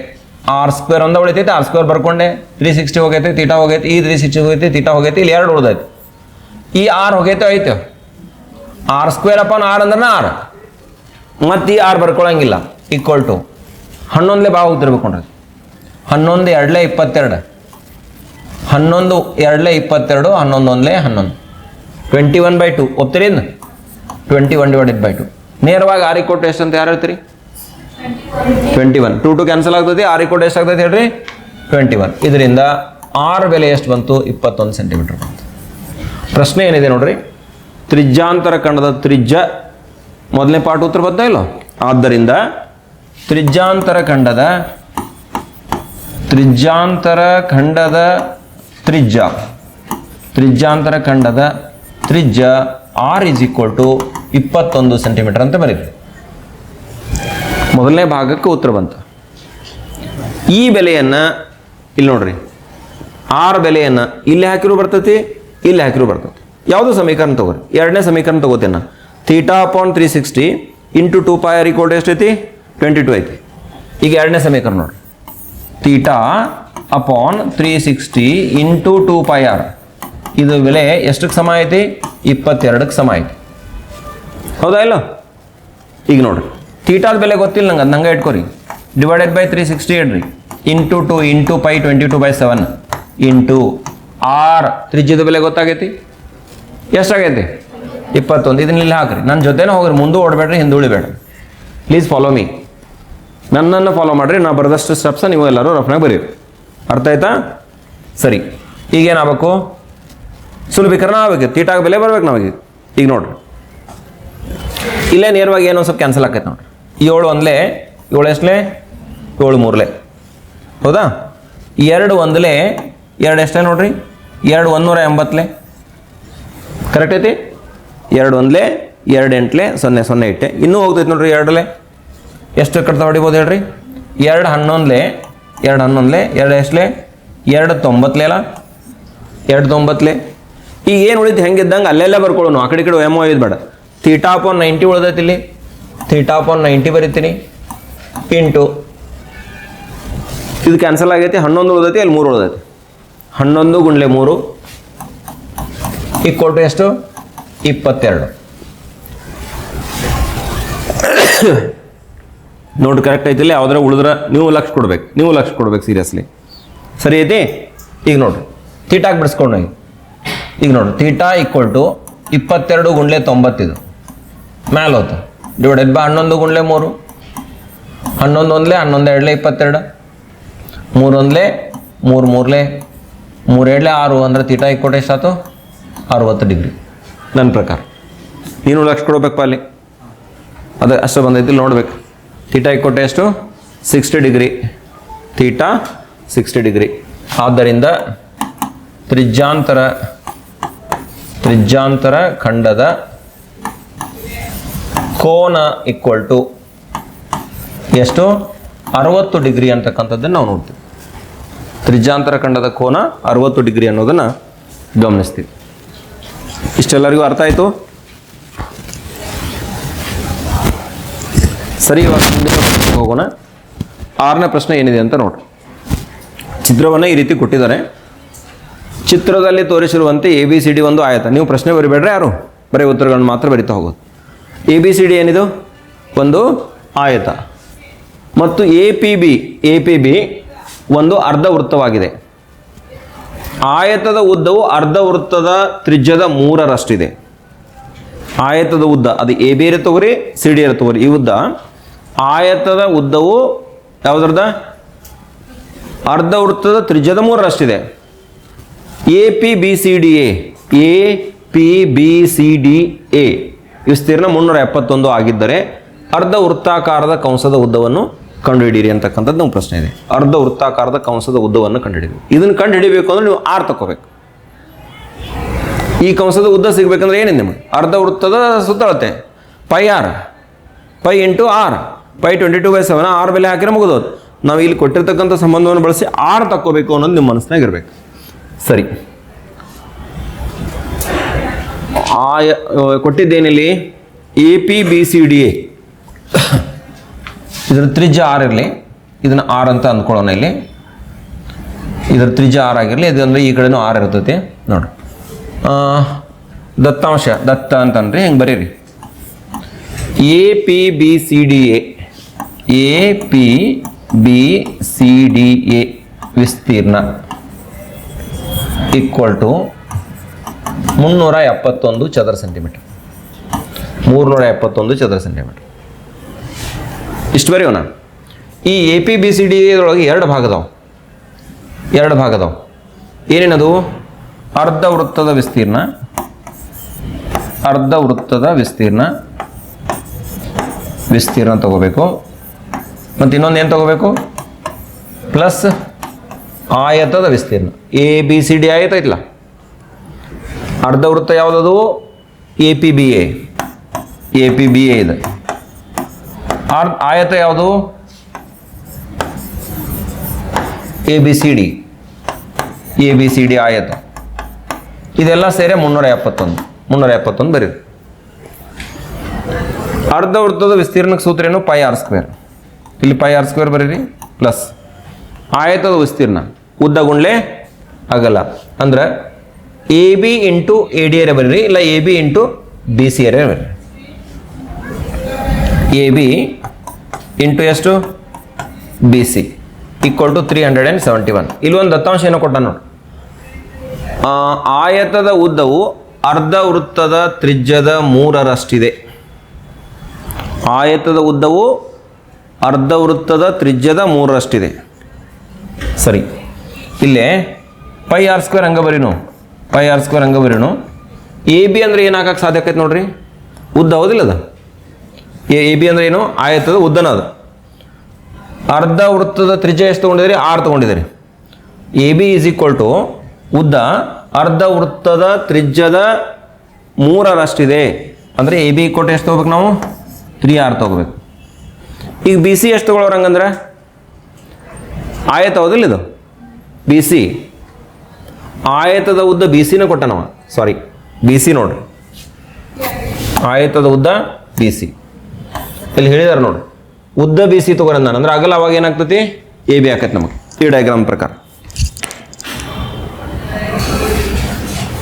Speaker 1: r² ಒಂದ ಉಳಿತೈತಿ. r² ಬರ್ಕೊಂಡೆ, 360 ಹೋಗೈತಿ, ಥೀಟಾ ಹೋಗೈತಿ, ಈ 360 ಹೋಗೈತಿ, ಥೀಟಾ ಹೋಗೈತಿ, ಇಲ್ಲಿ 2 ಉಳಿದೈತಿ. ಈ r ಹೋಗೈತೆ ಐತೆ, r² ಅಪಾನ್ r ಅಂದ್ರೆ r, ಮತ್ತು ಈ r ಬರ್ಕೊಳಂಗಿಲ್ಲ. ಈಕ್ವಲ್ ಟು 11 ಭಾಗ ಹೋಗ್ತಿರ್ಬೇಕು ನೋಡ್ರಿ. 11 2 22, 11 2 22, 11 1 21/2 ಒಪ್ತೀರಿ. 21 ಡಿವೈಡೆಡ್ ಬೈ 2 ನೇರವಾಗಿ r ಈಕ್ವಲ್ ಟು ಎಷ್ಟು ಅಂತ ಯಾರು ಹೇಳ್ತೀರಿ? 21. 2 ಕ್ಯಾನ್ಸಲ್ ಆಗ್ತೈತಿ. r ಈಕ್ವಲ್ ಟು ಎಷ್ಟು ಆಗ್ತೈತಿ ಹೇಳ್ರಿ? 21. ಇದರಿಂದ r ಬೆಲೆ ಎಷ್ಟು ಬಂತು? 21 ಸೆಂಟಿಮೀಟರ್ ಬಂತು. ಪ್ರಶ್ನೆ ಏನಿದೆ ನೋಡ್ರಿ, ತ್ರಿಜ್ಯಾಂತರ ಖಂಡದ ತ್ರಿಜ್ಯ ಮೊದಲನೇ ಪಾಠ ಉತ್ತರ ಬರ್ತಾ ಇಲ್ಲೋ? ಆದ್ದರಿಂದ ತ್ರಿಜ್ಯಾಂತರ ಖಂಡದ ತ್ರಿಜ್ಯ r is equal to 21 centimetre ಅಂತ ಬರೀರಿ. ಮೊದಲನೇ ಭಾಗಕ್ಕೆ ಉತ್ತರ ಬಂತು. ಈ ಬೆಲೆಯನ್ನು ಇಲ್ಲಿ ನೋಡ್ರಿ, r ಬೆಲೆಯನ್ನು ಇಲ್ಲಿ ಹಾಕಿರೂ ಬರ್ತೈತಿ, ಇಲ್ಲಿ ಹಾಕಿರೂ ಬರ್ತೈತಿ. ಯಾವುದು ಸಮೀಕರಣ ತಗೋರಿ? 2ನೇ ಸಮೀಕರಣ ತಗೋತೇನೆ. Theta upon 360 into 2πr equal to ಎಷ್ಟೈತಿ? 22 ಐತಿ. ಈಗ 2ನೇ ಸಮೀಕರಣ ನೋಡ್ರಿ, ಥೀಟಾ ಅಪಾನ್ 360 ಇಂಟು 2πr ಇದು ಬೆಲೆ ಎಷ್ಟಕ್ಕೆ ಸಮ ಐತಿ? 22ಕ್ಕೆ ಸಮ ಐತಿ. ಹೌದಾ ಇಲ್ಲ? ಈಗ ನೋಡ್ರಿ ಥೀಟಾದ ಬೆಲೆ ಗೊತ್ತಿಲ್ಲ ನಂಗೆ, ಅದು ನಂಗೆ ಇಟ್ಕೊರಿ. ಡಿವೈಡೆಡ್ ಬೈ 360 ಇಡ್ರಿ, ಇಂಟು 2 ಇಂಟು π 22/7 ಇಂಟು r ತ್ರಿಜ್ಯದ ಬೆಲೆ ಗೊತ್ತಾಗೈತಿ. ಎಷ್ಟಾಗೈತಿ? 21. ಇದನ್ನ ಇಲ್ಲಿ ಹಾಕ್ರಿ, ನನ್ನ ಜೊತೆನೇ ಹೋಗ್ರಿ, ಮುಂದೆ ಓಡಬೇಡ್ರಿ, ಹಿಂದೆ ಉಳಿಬೇಡ್ರಿ. ಪ್ಲೀಸ್ ಫಾಲೋ ಮೀ, ನನ್ನನ್ನು ಫಾಲೋ ಮಾಡಿರಿ. ನಾ ಬರೆದಷ್ಟು ಸ್ಟೆಪ್ಸ ನೀವು ಎಲ್ಲರೂ ರಫ್ನಾಗ ಬರೀರಿ. ಅರ್ಥ ಆಯ್ತಾ? ಸರಿ, ಈಗೇನಾಗಬೇಕು? ಸುಲಭೀಕರಣ ಆಗ್ಬೇಕು, ಥೀಟಾಗ ಬೆಲೆ ಬರ್ಬೇಕು ನಮಗೆ. ಈಗ ನೋಡ್ರಿ ಇಲ್ಲೇ ನೇರವಾಗಿ ಏನೋ ಸ್ವಲ್ಪ ಕ್ಯಾನ್ಸಲ್ ಆಕೈತೆ ನೋಡ್ರಿ. 7 1 7 ಎಷ್ಟಲೇ? 7 3 ಹೌದಾ? 2 1 2 ಎಷ್ಟೇ ನೋಡ್ರಿ? 2 180 ಕರೆಕ್ಟ್ ಐತಿ? 2 1 2 8 0 0 ಇಟ್ಟೆ, ಇನ್ನೂ ಹೋಗ್ತೈತಿ ನೋಡ್ರಿ. 2 ಎಷ್ಟು ಕಟ್ತಾ ಹೊಡಿಬೋದು ಹೇಳ್ರಿ? 2 11 2 11 2 ಎಷ್ಟಲೇ? 2 9 ಅಲ್ಲ? 2 9. ಈಗ ಏನು ಉಳಿತು ಹೆಂಗಿದ್ದಂಗೆ ಅಲ್ಲೆಲ್ಲ ಬರ್ಕೊಳ್ಳೋನು, ಆ ಕಡೆ ಈ ಕಡೆ ಎಮ್ ಒಯ್ದು ಬೇಡ. ಥೀಟಾ ಅಪಾನ್ 90 ಉಳ್ದೈತಿ, ಇಲ್ಲಿ ಥೀಟಾ ಅಪಾನ್ 90 ಬರಿತೀನಿ, ಇಂಟು ಇದು ಕ್ಯಾನ್ಸಲ್ ಆಗೈತಿ. 11 ಉಳ್ದೈತಿ, ಅಲ್ಲಿ 3 ಉಳ್ದೈತಿ. 11 ಗುಂಡ್ಲೆ 3 ಈಕ್ವಲ್ ಟು ಎಷ್ಟು? 22. ನೋಡಿ ಕರೆಕ್ಟ್ ಐತಿಲ್ಲ? ಯಾವ್ದಾರ ಉಳಿದ್ರೆ ನೀವು ಲಕ್ಷ ಕೊಡ್ಬೇಕು ಸೀರಿಯಸ್ಲಿ. ಸರಿ ಐತಿ? ಈಗ ನೋಡ್ರಿ ಥೀಟಾಗಿ ಬಿಡಿಸ್ಕೊಂಡು ಈಗ ನೋಡ್ರಿ ಥೀಟಾ ಈಕ್ವಲ್ ಟು 22 ಗುಂಡ್ಲೆ 90 ಇದು ಮ್ಯಾಲೆ ಹೋತು. ಡಿವೈಡೆಡ್ ಬೈ 11 ಗುಂಡ್ಲೆ 3, 11 ಒಂದ್ಲೆ 11 ಎರಡ್ಲೆ 22, 3 ಒಂದ್ಲೆ 3 ಮೂರ್ಲೆ 3 ಎರಡ್ಲೆ 6 ಅಂದ್ರೆ ತೀಟಾ ಇಕ್ವಲ್ ಎಷ್ಟಾಯ್ತು 60 ಡಿಗ್ರಿ. ನನ್ನ ಪ್ರಕಾರ ನೀನು ಲಕ್ಷ ಕೊಡ್ಬೇಕಪ್ಪ ಅಲ್ಲಿ, ಅದು ಅಷ್ಟು ಬಂದೈತಿ ನೋಡ್ಬೇಕು. ತೀಟಾ ಇಕ್ವಲ್ ಎಷ್ಟು 60 ಡಿಗ್ರಿ, ತೀಟಾ 60 ಡಿಗ್ರಿ. ಆದ್ದರಿಂದ ತ್ರಿಜ್ಯಾಂತರ ಖಂಡದ ಕೋನ ಈಕ್ವಲ್ ಟು ಎಷ್ಟು 60 ಡಿಗ್ರಿ ಅಂತಕ್ಕಂಥದ್ದನ್ನು ನಾವು ನೋಡ್ತೀವಿ. ತ್ರಿಜ್ಯಾಂತರ ಖಂಡದ ಕೋನ 60 ಡಿಗ್ರಿ ಅನ್ನೋದನ್ನು ಗಮನಿಸ್ತೀವಿ. ಇಷ್ಟೆಲ್ಲರಿಗೂ ಅರ್ಥ ಆಯಿತು? ಸರಿ, ಇವಾಗ ಮುಂದಿನ ಪ್ರಶ್ನೆಗೆ ಹೋಗೋಣ. 6ನೇ ಪ್ರಶ್ನೆ ಏನಿದೆ ಅಂತ ನೋಡ್ರಿ. ಚಿತ್ರವನ್ನು ಈ ರೀತಿ ಕೊಟ್ಟಿದ್ದಾರೆ. ಚಿತ್ರದಲ್ಲಿ ತೋರಿಸಿರುವಂತೆ ABCD ಒಂದು ಆಯತ. ನೀವು ಪ್ರಶ್ನೆ ಬರಿಬೇಡ್ರೆ ಯಾರು, ಬರೀ ಉತ್ತರಗಳನ್ನು ಮಾತ್ರ ಬರಿತಾ ಹೋಗೋದು. ABCD ಏನಿದು ಒಂದು ಆಯತ ಮತ್ತು APB ಒಂದು ಅರ್ಧ ವೃತ್ತವಾಗಿದೆ. ಆಯತದ ಉದ್ದವು ಅರ್ಧ ವೃತ್ತದ ತ್ರಿಜ್ಯದ 3ರಷ್ಟಿದೆ. ಆಯತದ ಉದ್ದ ಅದು AB ಇರ ತಗೋರಿ, CD ಇರ ತಗೋರಿ. ಈ ಉದ್ದ ಆಯತದ ಉದ್ದವು ಯಾವುದ್ರದ ಅರ್ಧ ವೃತ್ತದ ತ್ರಿಜ್ಯದ 3ರಷ್ಟಿದೆ. APBCDA ವಿಸ್ತೀರ್ಣ 371 ಆಗಿದ್ದರೆ ಅರ್ಧ ವೃತ್ತಾಕಾರದ ಕಂಸದ ಉದ್ದವನ್ನು ಕಂಡುಹಿಡಿಯಿರಿ ಅಂತಕ್ಕಂಥದ್ದು ನಮ್ಮ ಪ್ರಶ್ನೆ ಇದೆ. ಅರ್ಧ ವೃತ್ತಾಕಾರದ ಕಂಸದ ಉದ್ದವನ್ನು ಕಂಡುಹಿಡಿಯಿರಿ. ಇದನ್ನು ಕಂಡುಹಿಡಿಬೇಕು ಅಂದ್ರೆ ನೀವು R ತಗೋಬೇಕು. ಈ ಕಂಸದ ಉದ್ದ ಸಿಗ್ಬೇಕಂದ್ರೆ ಏನಿದೆ ನಿಮಗೆ? ಅರ್ಧ ವೃತ್ತದ ಸುತ್ತಳತೆ πr, π ಇಂಟು R, π 22/7, R ಬೆಲೆ ಹಾಕಿದ್ರೆ ಮುಗಿದೋದು. ನಾವು ಇಲ್ಲಿ ಕೊಟ್ಟಿರ್ತಕ್ಕಂಥ ಸಂಬಂಧವನ್ನು ಬಳಸಿ R ತಕ್ಕೋಬೇಕು ಅನ್ನೋದು ನಿಮ್ಮ ಮನಸ್ಸಿನಾಗ ಇರಬೇಕು. ಸರಿ, ಕೊಟ್ಟಿದ್ದೇನಿಲ್ಲಿ APBCDA, ಇದರ ತ್ರಿಜ್ಯ R ಇರಲಿ, ಇದನ್ನು R ಅಂತ ಅಂದ್ಕೊಳ್ಳೋಣ. ಇಲ್ಲಿ ಇದರ ತ್ರಿಜ್ಯ R ಆಗಿರಲಿ, ಇದಂದ್ರೆ ಈ ಕಡೆನೂ R ಇರ್ತೈತಿ ನೋಡ್ರಿ. ದತ್ತಾಂಶ ದತ್ತ ಅಂತಂದ್ರೆ ಹೆಂಗೆ ಬರೀರಿ, APBCDA ವಿಸ್ತೀರ್ಣ ಈಕ್ವಲ್ ಟು 371 ಚದರ ಸೆಂಟಿಮೀಟರ್. 371 ಚದರ ಸೆಂಟಿಮೀಟರ್. ಇಷ್ಟು ಬರೆಯೋಣ. ಈ APBCDಯೊಳಗೆ ಎರಡು ಭಾಗ ಅದಾವ. ಏನೇನದು? ಅರ್ಧ ವೃತ್ತದ ವಿಸ್ತೀರ್ಣ ತಗೋಬೇಕು. ಮತ್ತು ಇನ್ನೊಂದು ಏನು ತಗೋಬೇಕು? ಪ್ಲಸ್ ಆಯತದ ವಿಸ್ತೀರ್ಣ. ABCD ಆಯತ ಐತಲ್ಲ, ಅರ್ಧ ವೃತ್ತ ಯಾವುದದು? APBA ಇದೆ. ಆಯತ ಯಾವುದು? ABCD ಆಯತ. ಇದೆಲ್ಲ ಸೇರಿ 371 ಬರೀರಿ. ಅರ್ಧ ವೃತ್ತದ ವಿಸ್ತೀರ್ಣಕ್ಕೆ ಸೂತ್ರ ಏನು? πr². ಇಲ್ಲಿ πr² ಬರೀರಿ, ಪ್ಲಸ್ ಆಯತದ ವಿಸ್ತೀರ್ಣ ಉದ್ದ ಗುಂಡ್ಲೆ ಅಗಲ ಅಂದ್ರೆ AB ಇಂಟು AD ಬರೀರಿ, ಇಲ್ಲ AB ಇಂಟು BC ಬರೀರಿ. AB ಇಂಟು ಎಷ್ಟು? BC equal to 371. ಇಲ್ಲಿ ಒಂದು ದತ್ತಾಂಶ ಏನೋ ಕೊಟ್ಟ ನೋಡಿ. ಆಯತದ ಉದ್ದವು ಅರ್ಧ ವೃತ್ತದ ತ್ರಿಜ್ಯದ 3ರಷ್ಟಿದೆ. ಆಯತದ ಉದ್ದವು ಅರ್ಧ ವೃತ್ತದ ತ್ರಿಜ್ಯದ 3ರಷ್ಟಿದೆ. ಸರಿ, ಇಲ್ಲೇ πr² ಹಂಗೆ ಬರೀನು. AB ಅಂದ್ರೆ ಏನು ಹಾಕಕ್ಕೆ ಸಾಧ್ಯ ಆಕೈತೆ ನೋಡ್ರಿ? ಉದ್ದ ಹೌದಿಲ್ಲ ಅದು? AB ಅಂದ್ರೆ ಏನು? ಆಯತದ ಉದ್ದನ ಅದು. ಅರ್ಧ ವೃತ್ತದ ತ್ರಿಜ್ಯ ಎಷ್ಟು ತೊಗೊಂಡಿದ್ದೀರಿ? 6 ತೊಗೊಂಡಿದ್ದೀರಿ. AB ಈಸ್ ಈಕ್ವಲ್ ಟು ಉದ್ದ ಅರ್ಧ ವೃತ್ತದ ತ್ರಿಜ್ಯದ 3ರಷ್ಟಿದೆ ಅಂದರೆ AB ಈಕ್ವಲ್ ಟು ಎಷ್ಟು ತೊಗೋಬೇಕು ನಾವು? 3R ತೊಗೋಬೇಕು. ಈಗ BC ಎಷ್ಟು ತೊಗೊಳೋರು ಹಂಗಂದ್ರೆ? ಆಯತ ಹೌದಿಲ್ಲ ಇದು? BC ಆಯತದ ಉದ್ದ BCನ ಕೊಟ್ಟ ನಾವು. ಸಾರಿ, BC ನೋಡ್ರಿ, ಆಯತದ ಉದ್ದ BC ಇಲ್ಲಿ ಹೇಳಿದಾರೆ ನೋಡ್ರಿ. ಉದ್ದ BC ತಗೋರ ನಾನು ಅಂದ್ರೆ ಅಗಲ ಅವಾಗ ಏನಾಗ್ತತಿ? AB ಆಕೈತೆ ನಮಗೆ ಈ ಡಯಾಗ್ರಾಮ್ ಪ್ರಕಾರ.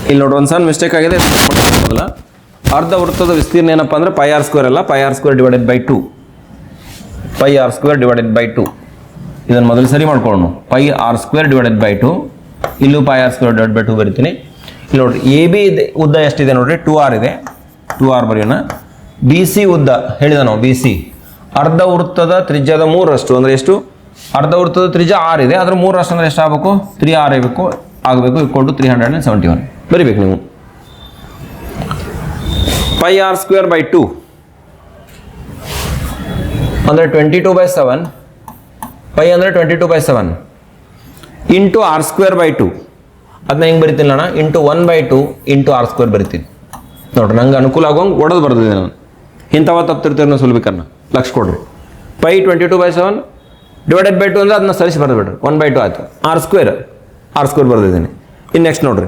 Speaker 1: ಇಲ್ಲಿ ನೋಡ್ರಿ ಒಂದು ಸಣ್ಣ ಮಿಸ್ಟೇಕ್ ಆಗಿದೆ. ಅರ್ಧ ವೃತ್ತದ ವಿಸ್ತೀರ್ಣ ಏನಪ್ಪ ಅಂದ್ರೆ πr² ಅಲ್ಲ, πr² divided by 2. πr² divided by 2 ಇದನ್ನು ಮೊದಲು ಸರಿ ಮಾಡ್ಕೊಳ್ಳೋಣ. πr² ಡಿವೈಡೆಡ್ ಬೈ 2, ಇಲ್ಲೂ πr² ಡಿವೈಡೆಡ್ ಬೈ 2 ಬರಿತೀನಿ. ಇಲ್ಲಿ ನೋಡ್ರಿ AB ಉದ್ದ ಎಷ್ಟಿದೆ ನೋಡ್ರಿ? 2R ಇದೆ. 2R ಬರೆಯೋಣ. ಬಿ ಸಿ ಉದ್ದ ಹೇಳಿದ ನಾವು ಬಿ ಸಿ ಅರ್ಧ ವೃತ್ತದ ತ್ರಿಜ್ಯದ 3ರಷ್ಟು ಅಂದರೆ ಎಷ್ಟು? ಅರ್ಧ ವೃತ್ತದ ತ್ರಿಜ್ಯ 6 ಇದೆ, ಅದರ 3ರಷ್ಟು ಅಂದರೆ ಎಷ್ಟು ಆಗಬೇಕು? 3r ಆಗಬೇಕು ಇಕ್ವಲ್ ಟು 371 ಬರಿಬೇಕು ನೀವು. ಪೈ ಆರ್ ಸ್ಕ್ವೇರ್ ಬೈ 2 ಅಂದರೆ 22/7, ಪೈ ಅಂದರೆ 22/7 ಇಂಟು ಆರ್ ಸ್ಕ್ವೇರ್ ಬೈ 2. ಅದನ್ನ ಹೆಂಗೆ ಬರಿತೀನಿ ಅಣ್ಣ? ಇಂಟು 1/2 ಇಂಟು ಆರ್ ಸ್ಕ್ವೇರ್ ಬರಿತೀನಿ. ನೋಡ್ರಿ ನಂಗೆ ಅನುಕೂಲ ಆಗೋಂಗೆ ಒಡೆದು ಬರ್ದಿದ್ದೀನಿ ನಾನು. ಇಂಥವ ತಪ್ತಿರ್ತೀರಿ ನಾವು ಸುಲಭಿಕರಣ ಲಕ್ಷ ಕೊಡ್ರಿ. ಪೈ 22/7 ಡಿವೈಡೆಡ್ ಬೈ 2 ಅಂದರೆ ಅದನ್ನ ಸರಿಸಿ ಬರೆದ್ಬಿಡ್ರಿ. 1/2 ಆಯಿತು. ಆರ್ ಸ್ಕ್ವೇರ್ ಬರೆದಿದ್ದೀನಿ. ಇನ್ನು ನೆಕ್ಸ್ಟ್ ನೋಡ್ರಿ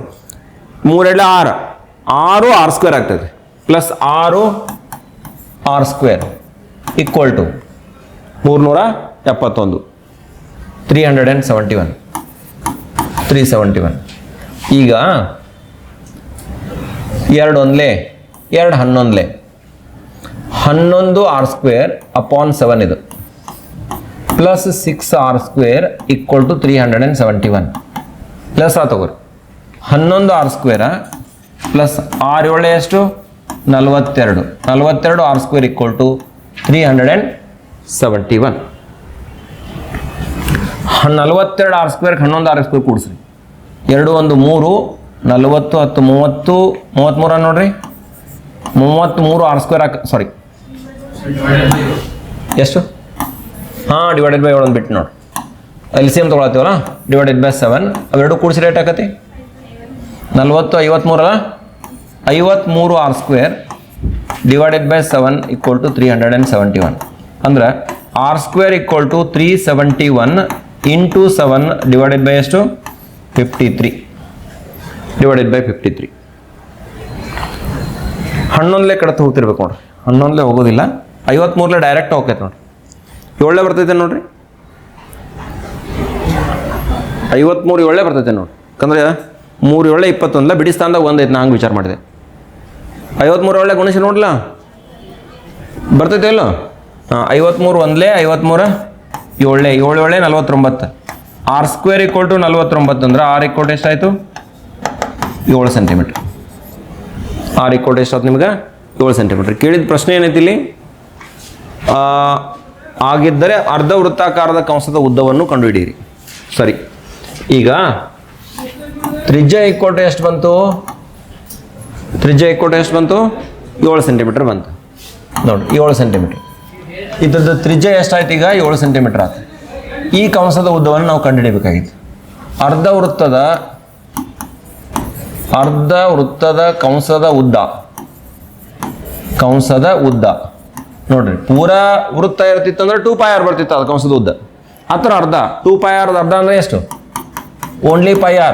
Speaker 1: 3 6 ಆರ್ ಸ್ಕ್ವೇರ್ ಆಗ್ತದೆ plus 6 R square equal to 371 371. ಈಗ 2 1 2 11 11 ಆರ್ ಸ್ಕ್ವೇರ್ ಅಪಾನ್ 7 ಇದು plus 6 R square equal to 371 plus ತಗೋರಿ 11 ಆರ್ ಸ್ಕ್ವೇರ ಪ್ಲಸ್ 6 7 ಎಷ್ಟು? 42 R square equal to 371. 42 R square 11 R square ಕೂಡಿಸ್ರಿ. 2 1 3 40 10 30 33 ನೋಡ್ರಿ 33 ಆರ್ ಸ್ಕ್ವೇರ್ ಸಾರಿ ಎಷ್ಟು? ಹಾಂ ಡಿವೈಡೆಡ್ ಬೈ 7 ಬಿಟ್ಟು ನೋಡಿ ಎಲ್ ಸಿ ಎಮ್ ತೊಗೊಳತ್ತೀವಲ್ಲ ಡಿವೈಡೆಡ್ ಬೈ 7 ಅವೆರಡು ಕೂಡಿಸಿ ರೇಟ್ ಆಕತಿ 40 53 ಅಲ್ಲ 53 R square divided by 7 equal to 371 ಅಂದ್ರೆ R square equal to 371 into 7 divided by ಎಷ್ಟು? 53 ಡಿವೈಡೆಡ್ ಬೈ 53. 11 ಕಡೆ ಹೋಗ್ತಿರ್ಬೇಕು ನೋಡ್ರಿ. 11 ಹೋಗೋದಿಲ್ಲ 53 ಡೈರೆಕ್ಟ್ ಹೋಗ್ತೈತೆ ನೋಡ್ರಿ. 7 ಬರ್ತೈತೆ ನೋಡ್ರಿ 53 7 ಬರ್ತೈತೆ ನೋಡ್ರಿ. ಯಾಕಂದ್ರೆ 3 7 21 ಬಿಡಿ ಸ್ಥಾನದಾಗ 1 ಐತೆ. ನಾ ಹಂಗೆ ವಿಚಾರ ಮಾಡಿದೆ. 53 7 ಗುಣಿಸಿ ನೋಡ್ಲಾ ಬರ್ತೈತೆ ಇಲ್ಲೋ? ಹಾಂ 53 1 53 7 7 49 ಆರ್ ಸ್ಕ್ವೇರ್ ಈಕ್ವಲ್ ಟು 49 ಅಂದ್ರೆ ಆರ್ ಈಕ್ವಲ್ ಟು ಎಷ್ಟಾಯಿತು? 7 ಸೆಂಟಿಮೀಟ್ರ್. ಆರ್ ಈಕ್ವಲ್ ಟು ಎಷ್ಟಾಯ್ತು ನಿಮ್ಗೆ? 7 ಸೆಂಟಿಮೀಟ್ರ್. ಕೇಳಿದ ಪ್ರಶ್ನೆ ಏನೈತಿ ಇಲ್ಲಿ? ಆಗಿದ್ದರೆ ಅರ್ಧ ವೃತ್ತಾಕಾರದ ಕಂಸದ ಉದ್ದವನ್ನು ಕಂಡುಹಿಡಿಯಿರಿ. ಸರಿ, ಈಗ ತ್ರಿಜ್ಯ ಈಕ್ವಲ್ ಟು ಎಷ್ಟು ಬಂತು? ತ್ರಿಜ್ಯ ಈಕ್ವಲ್ ಟು ಎಷ್ಟು ಬಂತು? 7 ಸೆಂಟಿಮೀಟ್ರ್ ಬಂತು ನೋಡಿ. 7 ಸೆಂಟಿಮೀಟ್ರ್ ಇದ್ರದ್ದು ತ್ರಿಜ್ಯ ಎಷ್ಟಾಯ್ತು? ಈಗ 7 ಸೆಂಟಿಮೀಟ್ರ್ ಆಯ್ತು. ಈ ಕಂಸದ ಉದ್ದವನ್ನು ನಾವು ಕಂಡುಹಿಡಿಯಬೇಕಾಗಿತ್ತು. ಅರ್ಧ ವೃತ್ತದ ಕಂಸದ ಉದ್ದ ನೋಡ್ರಿ. ಪೂರಾ ವೃತ್ತ ಇರ್ತಿತ್ತು ಅಂದ್ರೆ 2πr ಬರ್ತಿತ್ತು ಅದು ಕಂಸದ ಉದ್ದ. ಹತ್ರ ಅರ್ಧ 2πr ಅರ್ಧ ಅಂದ್ರೆ ಎಷ್ಟು? Only πr.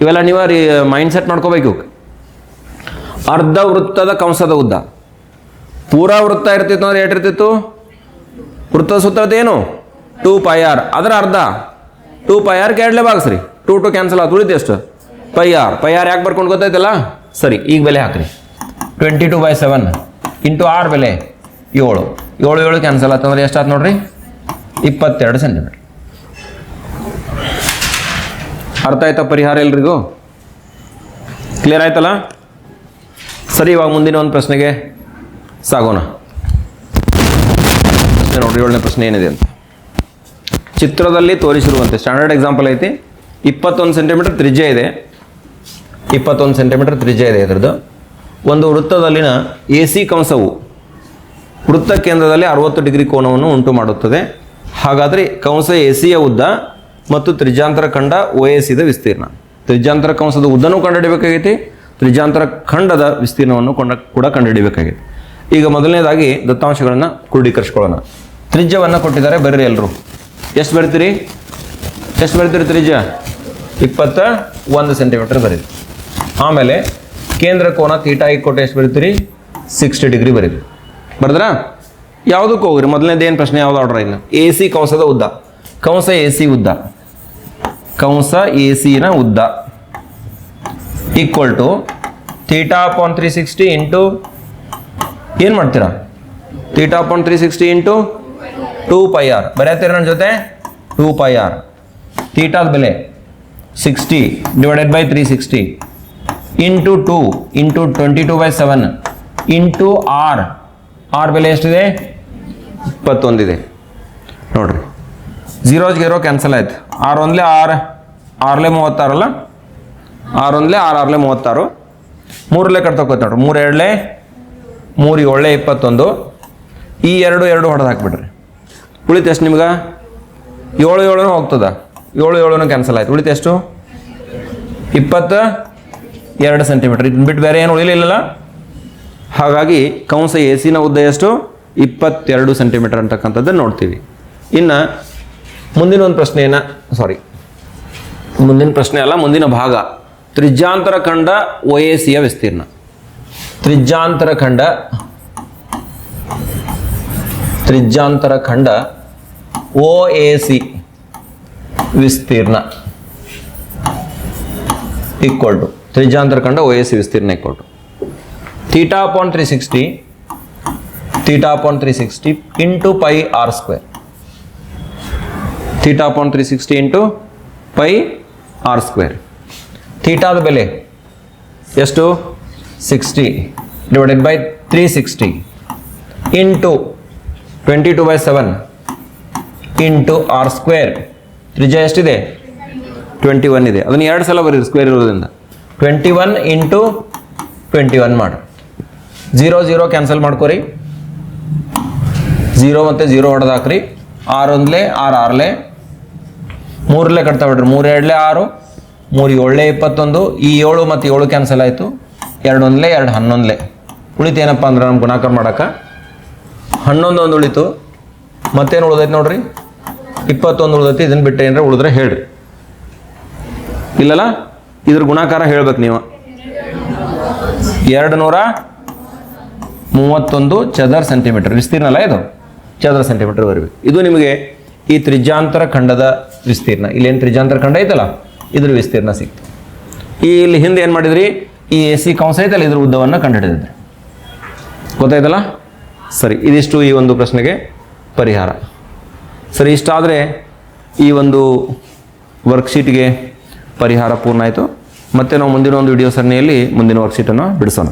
Speaker 1: ಇವೆಲ್ಲ ನೀವು ಮೈಂಡ್ ಸೆಟ್ ಮಾಡ್ಕೋಬೇಕು. ಅರ್ಧ ವೃತ್ತದ ಕಂಸದ ಉದ್ದ ಪೂರಾ ವೃತ್ತ ಇರ್ತಿತ್ತು ಅಂದ್ರೆ ಏಟಿರ್ತಿತ್ತು? ವೃತ್ತದ ಸುತ್ತಳತೆ ಏನು? 2πr. ಅದರ ಅರ್ಧ 2πr ಕೆಳಗೆ ಭಾಗಿಸ್ರಿ. 2 2 ಕ್ಯಾನ್ಸಲ್ ಆಯ್ತು. ಉಳಿದು ಎಷ್ಟು? πr ಯಾಕೆ ಬರ್ಕೊಂಡು ಗೊತ್ತಾಯ್ತಲ್ಲ? ಸರಿ, ಈಗ ಬೆಲೆ ಹಾಕ್ರಿ. 22/7 ಇಂಟು ಆರ್ ಬೆಲೆ 7 7 ಕ್ಯಾನ್ಸಲ್ ಆಯ್ತು ಅಂದ್ರೆ ಎಷ್ಟಾಯ್ತು ನೋಡ್ರಿ? 22 ಸೆಂಟಿಮೀಟ್ರ್. ಅರ್ಥ ಆಯ್ತಾ ಪರಿಹಾರ ಎಲ್ರಿಗೂ? ಕ್ಲಿಯರ್ ಆಯ್ತಲ್ಲ? ಸರಿ, ಇವಾಗ ಮುಂದಿನ ಒಂದು ಪ್ರಶ್ನೆಗೆ ಸಾಗೋಣ. ಪ್ರಶ್ನೆ ನೋಡ್ರಿ, 7ನೇ ಪ್ರಶ್ನೆ ಏನಿದೆ ಅಂತ ಚಿತ್ರದಲ್ಲಿ ತೋರಿಸಿರುವಂತೆ ಸ್ಟ್ಯಾಂಡರ್ಡ್ ಎಕ್ಸಾಂಪಲ್ ಐತಿ. 21 ಸೆಂಟಿಮೀಟರ್ ತ್ರಿಜ್ಯ ಇದೆ. 21 ಸೆಂಟಿಮೀಟರ್ ತ್ರಿಜ್ಯ ಇದೆ ಇದರದ್ದು. ಒಂದು ವೃತ್ತದಲ್ಲಿನ ಎ ಸಿ ಕಂಸವು ವೃತ್ತ ಕೇಂದ್ರದಲ್ಲಿ 60 ಡಿಗ್ರಿ ಕೋನವನ್ನು ಉಂಟು ಮಾಡುತ್ತದೆ. ಹಾಗಾದರೆ ಕಂಸ ಎ ಸಿಯ ಉದ್ದ ಮತ್ತು ತ್ರಿಜ್ಯಾಂತರ ಖಂಡ ಒ ಎ ಸಿದ ವಿಸ್ತೀರ್ಣ. ತ್ರಿಜ್ಯಾಂತರ ಕಂಸದ ಉದ್ದನೂ ಕಂಡುಹಿಡಿಯಬೇಕಾಗೈತಿ, ತ್ರಿಜ್ಯಾಂತರ ಖಂಡದ ವಿಸ್ತೀರ್ಣವನ್ನು ಕೂಡ ಕಂಡುಹಿಡಿಯಬೇಕಾಗಿದೆ. ಈಗ ಮೊದಲನೇದಾಗಿ ದತ್ತಾಂಶಗಳನ್ನು ಕ್ರೋಢೀಕರಿಸ್ಕೊಳ್ಳೋಣ. ತ್ರಿಜ್ಯವನ್ನು ಕೊಟ್ಟಿದ್ದಾರೆ, ಬರ್ರಿ ಎಲ್ಲರೂ. ಎಷ್ಟು ಬರ್ತೀರಿ ತ್ರಿಜ್ಯ? 21 ಸೆಂಟಿಮೀಟರ್ ಬರೀರಿ. ಆಮೇಲೆ ಕೇಂದ್ರ ಕೋನ ಥೀಟಾ ಈಕ್ವಲ್ ಟು ಎಷ್ಟು ಬರೀತೀರಿ? 60 ಡಿಗ್ರಿ ಬರೀರಿ. ಬರ್ದ್ರಾ? ಯಾವುದಕ್ಕೆ ಹೋಗ್ರಿ? ಮೊದಲನೇದು ಏನು ಪ್ರಶ್ನೆ? ಯಾವ್ದು ಆರ್ಡರ್ ಇಲ್ಲ. ಎ ಸಿ ಕಂಸದ ಉದ್ದ, ಕಂಸ ಎ ಸಿನ ಉದ್ದ equal to theta upon 360 into ಏನು ಮಾಡ್ತೀರಾ? ಥೀಟಾ ಅಪಾನ್ 360 ಇಂಟು 2πr ಬರೆಯತ್ತೀರ ನನ್ನ ಜೊತೆ? 2πr. ಥೀಟಾದ ಬೆಲೆ 60 divided by 360 into 2 into 22/7 into r. R ಬೆಲೆ ಎಷ್ಟಿದೆ? 21 ಇದೆ ನೋಡ್ರಿ. 0 0 ಕ್ಯಾನ್ಸಲ್ ಆಯ್ತು. 6 1 6, 6 36 ಅಲ್ಲ, 6 1 6, 6 36, 3 ಕಟ್ ತಗೋತ ನೋಡ್ರಿ. 3 2 3 7 21. ಈ 2 2 ಹೊಡೆದು ಹಾಕ್ಬಿಡ್ರಿ. ಉಳಿತು ಎಷ್ಟು ನಿಮ್ಗೆ? 7 7 ಹೋಗ್ತದ. 7 7 ಕ್ಯಾನ್ಸಲ್ ಆಯ್ತು. ಉಳಿತು ಎಷ್ಟು? 22 ಸೆಂಟಿಮೀಟರ್. ಇದನ್ನ ಬಿಟ್ಟು ಬೇರೆ ಏನು ಉಳಿಲಿಲ್ಲಲ್ಲ. ಹಾಗಾಗಿ ಕಂಸ ಎ ಸಿನ ಉದ್ದ ಎಷ್ಟು? 22 ಸೆಂಟಿಮೀಟರ್ ಅಂತಕ್ಕಂಥದ್ದನ್ನು ನೋಡ್ತೀವಿ. ಇನ್ನು ಮುಂದಿನ ಒಂದು ಪ್ರಶ್ನೆಯನ್ನು ಮುಂದಿನ ಪ್ರಶ್ನೆ ಅಲ್ಲ, ಮುಂದಿನ ಭಾಗ. ತ್ರಿಜ್ಯಾಂತರ ಖಂಡ OACಯ ವಿಸ್ತೀರ್ಣ. ತ್ರಿಜ್ಯಾಂತರ ಖಂಡ OAC ವಿಸ್ತೀರ್ಣ ಈಕ್ವಲ್ ಟು ತ್ರಿಜ್ಯಾಂತರ ಖಂಡ OAC ವಿಸ್ತೀರ್ಣ equal to θ/360 into pi R square. θ/360 into pi R square. ಥೀಟಾದ ಬೆಲೆ ಎಷ್ಟು? 60 divided by 360 into 22/7 into R square. ತ್ರಿಜ್ಯ ಎಷ್ಟಿದೆ? 21 ಇದೆ. ಅದನ್ನು 2 ಸಲ ಬರೀರಿ ಸ್ಕ್ವೇರ್ ಇರೋದ್ರಿಂದ. 21 ಇಂಟು 21 ಮಾಡಿ. 0 0 ಕ್ಯಾನ್ಸಲ್ ಮಾಡ್ಕೊರಿ. 0 ಮತ್ತು 0 ಹೊಡೆದು ಹಾಕ್ರಿ. 6 1 6 6 3 ಕಟ್ತಾ ಬಿಡ್ರಿ. 3 2 6, 3 7 21. ಈ 7 ಮತ್ತು 7 ಕ್ಯಾನ್ಸಲ್ ಆಯಿತು. 2 1 2 11. ಉಳಿತೇನಪ್ಪ ಅಂದ್ರೆ ನಮ್ಗೆ ಗುಣಾಕಾರ ಮಾಡೋಕೆ 11 1 ಉಳಿತು. ಮತ್ತೇನು ಉಳಿದೈತೆ ನೋಡ್ರಿ? 21 ಉಳಿದೈತಿ. ಇದನ್ನು ಬಿಟ್ಟು ಏನಾರ ಉಳಿದ್ರೆ ಹೇಳ್ರಿ. ಇಲ್ಲಲ್ಲ, ಇದ್ರ ಗುಣಾಕಾರ ಹೇಳ್ಬೇಕು ನೀವು. 231 ಚದರ ಸೆಂಟಿಮೀಟರ್ ವಿಸ್ತೀರ್ಣ ಅಲ್ಲ ಇದು? ಚದರ ಸೆಂಟಿಮೀಟರ್ ಬರಬೇಕು. ಇದು ನಿಮಗೆ ಈ ತ್ರಿಜ್ಯಾಂತರ ಖಂಡದ ವಿಸ್ತೀರ್ಣ. ಇಲ್ಲೇನು ತ್ರಿಜ್ಯಾಂತರ ಖಂಡ ಐತಲ್ಲ, ಇದ್ರ ವಿಸ್ತೀರ್ಣ ಸಿಕ್ತು. ಇಲ್ಲಿ ಹಿಂದೆ ಏನು ಮಾಡಿದ್ರಿ? ಈ AC ಕಂಸ ಐತಲ್ಲ, ಇದ್ರ ಉದ್ದವನ್ನು ಕಂಡುಹಿಡಿದಿದ್ರಿ. ಗೊತ್ತಾಯ್ತಲ್ಲ? ಸರಿ, ಇದಿಷ್ಟು ಈ ಒಂದು ಪ್ರಶ್ನೆಗೆ ಪರಿಹಾರ. ಸರಿ, ಇಷ್ಟಾದರೆ ಈ ಒಂದು ವರ್ಕ್ಶೀಟ್ಗೆ ಪರಿಹಾರ ಪೂರ್ಣ ಆಯಿತು. ಮತ್ತೆ ನಾವು ಮುಂದಿನ ಒಂದು ವಿಡಿಯೋ ಸರಣಿಯಲ್ಲಿ ಮುಂದಿನ ವರ್ಕ್ಶೀಟನ್ನು ಬಿಡಿಸೋಣ.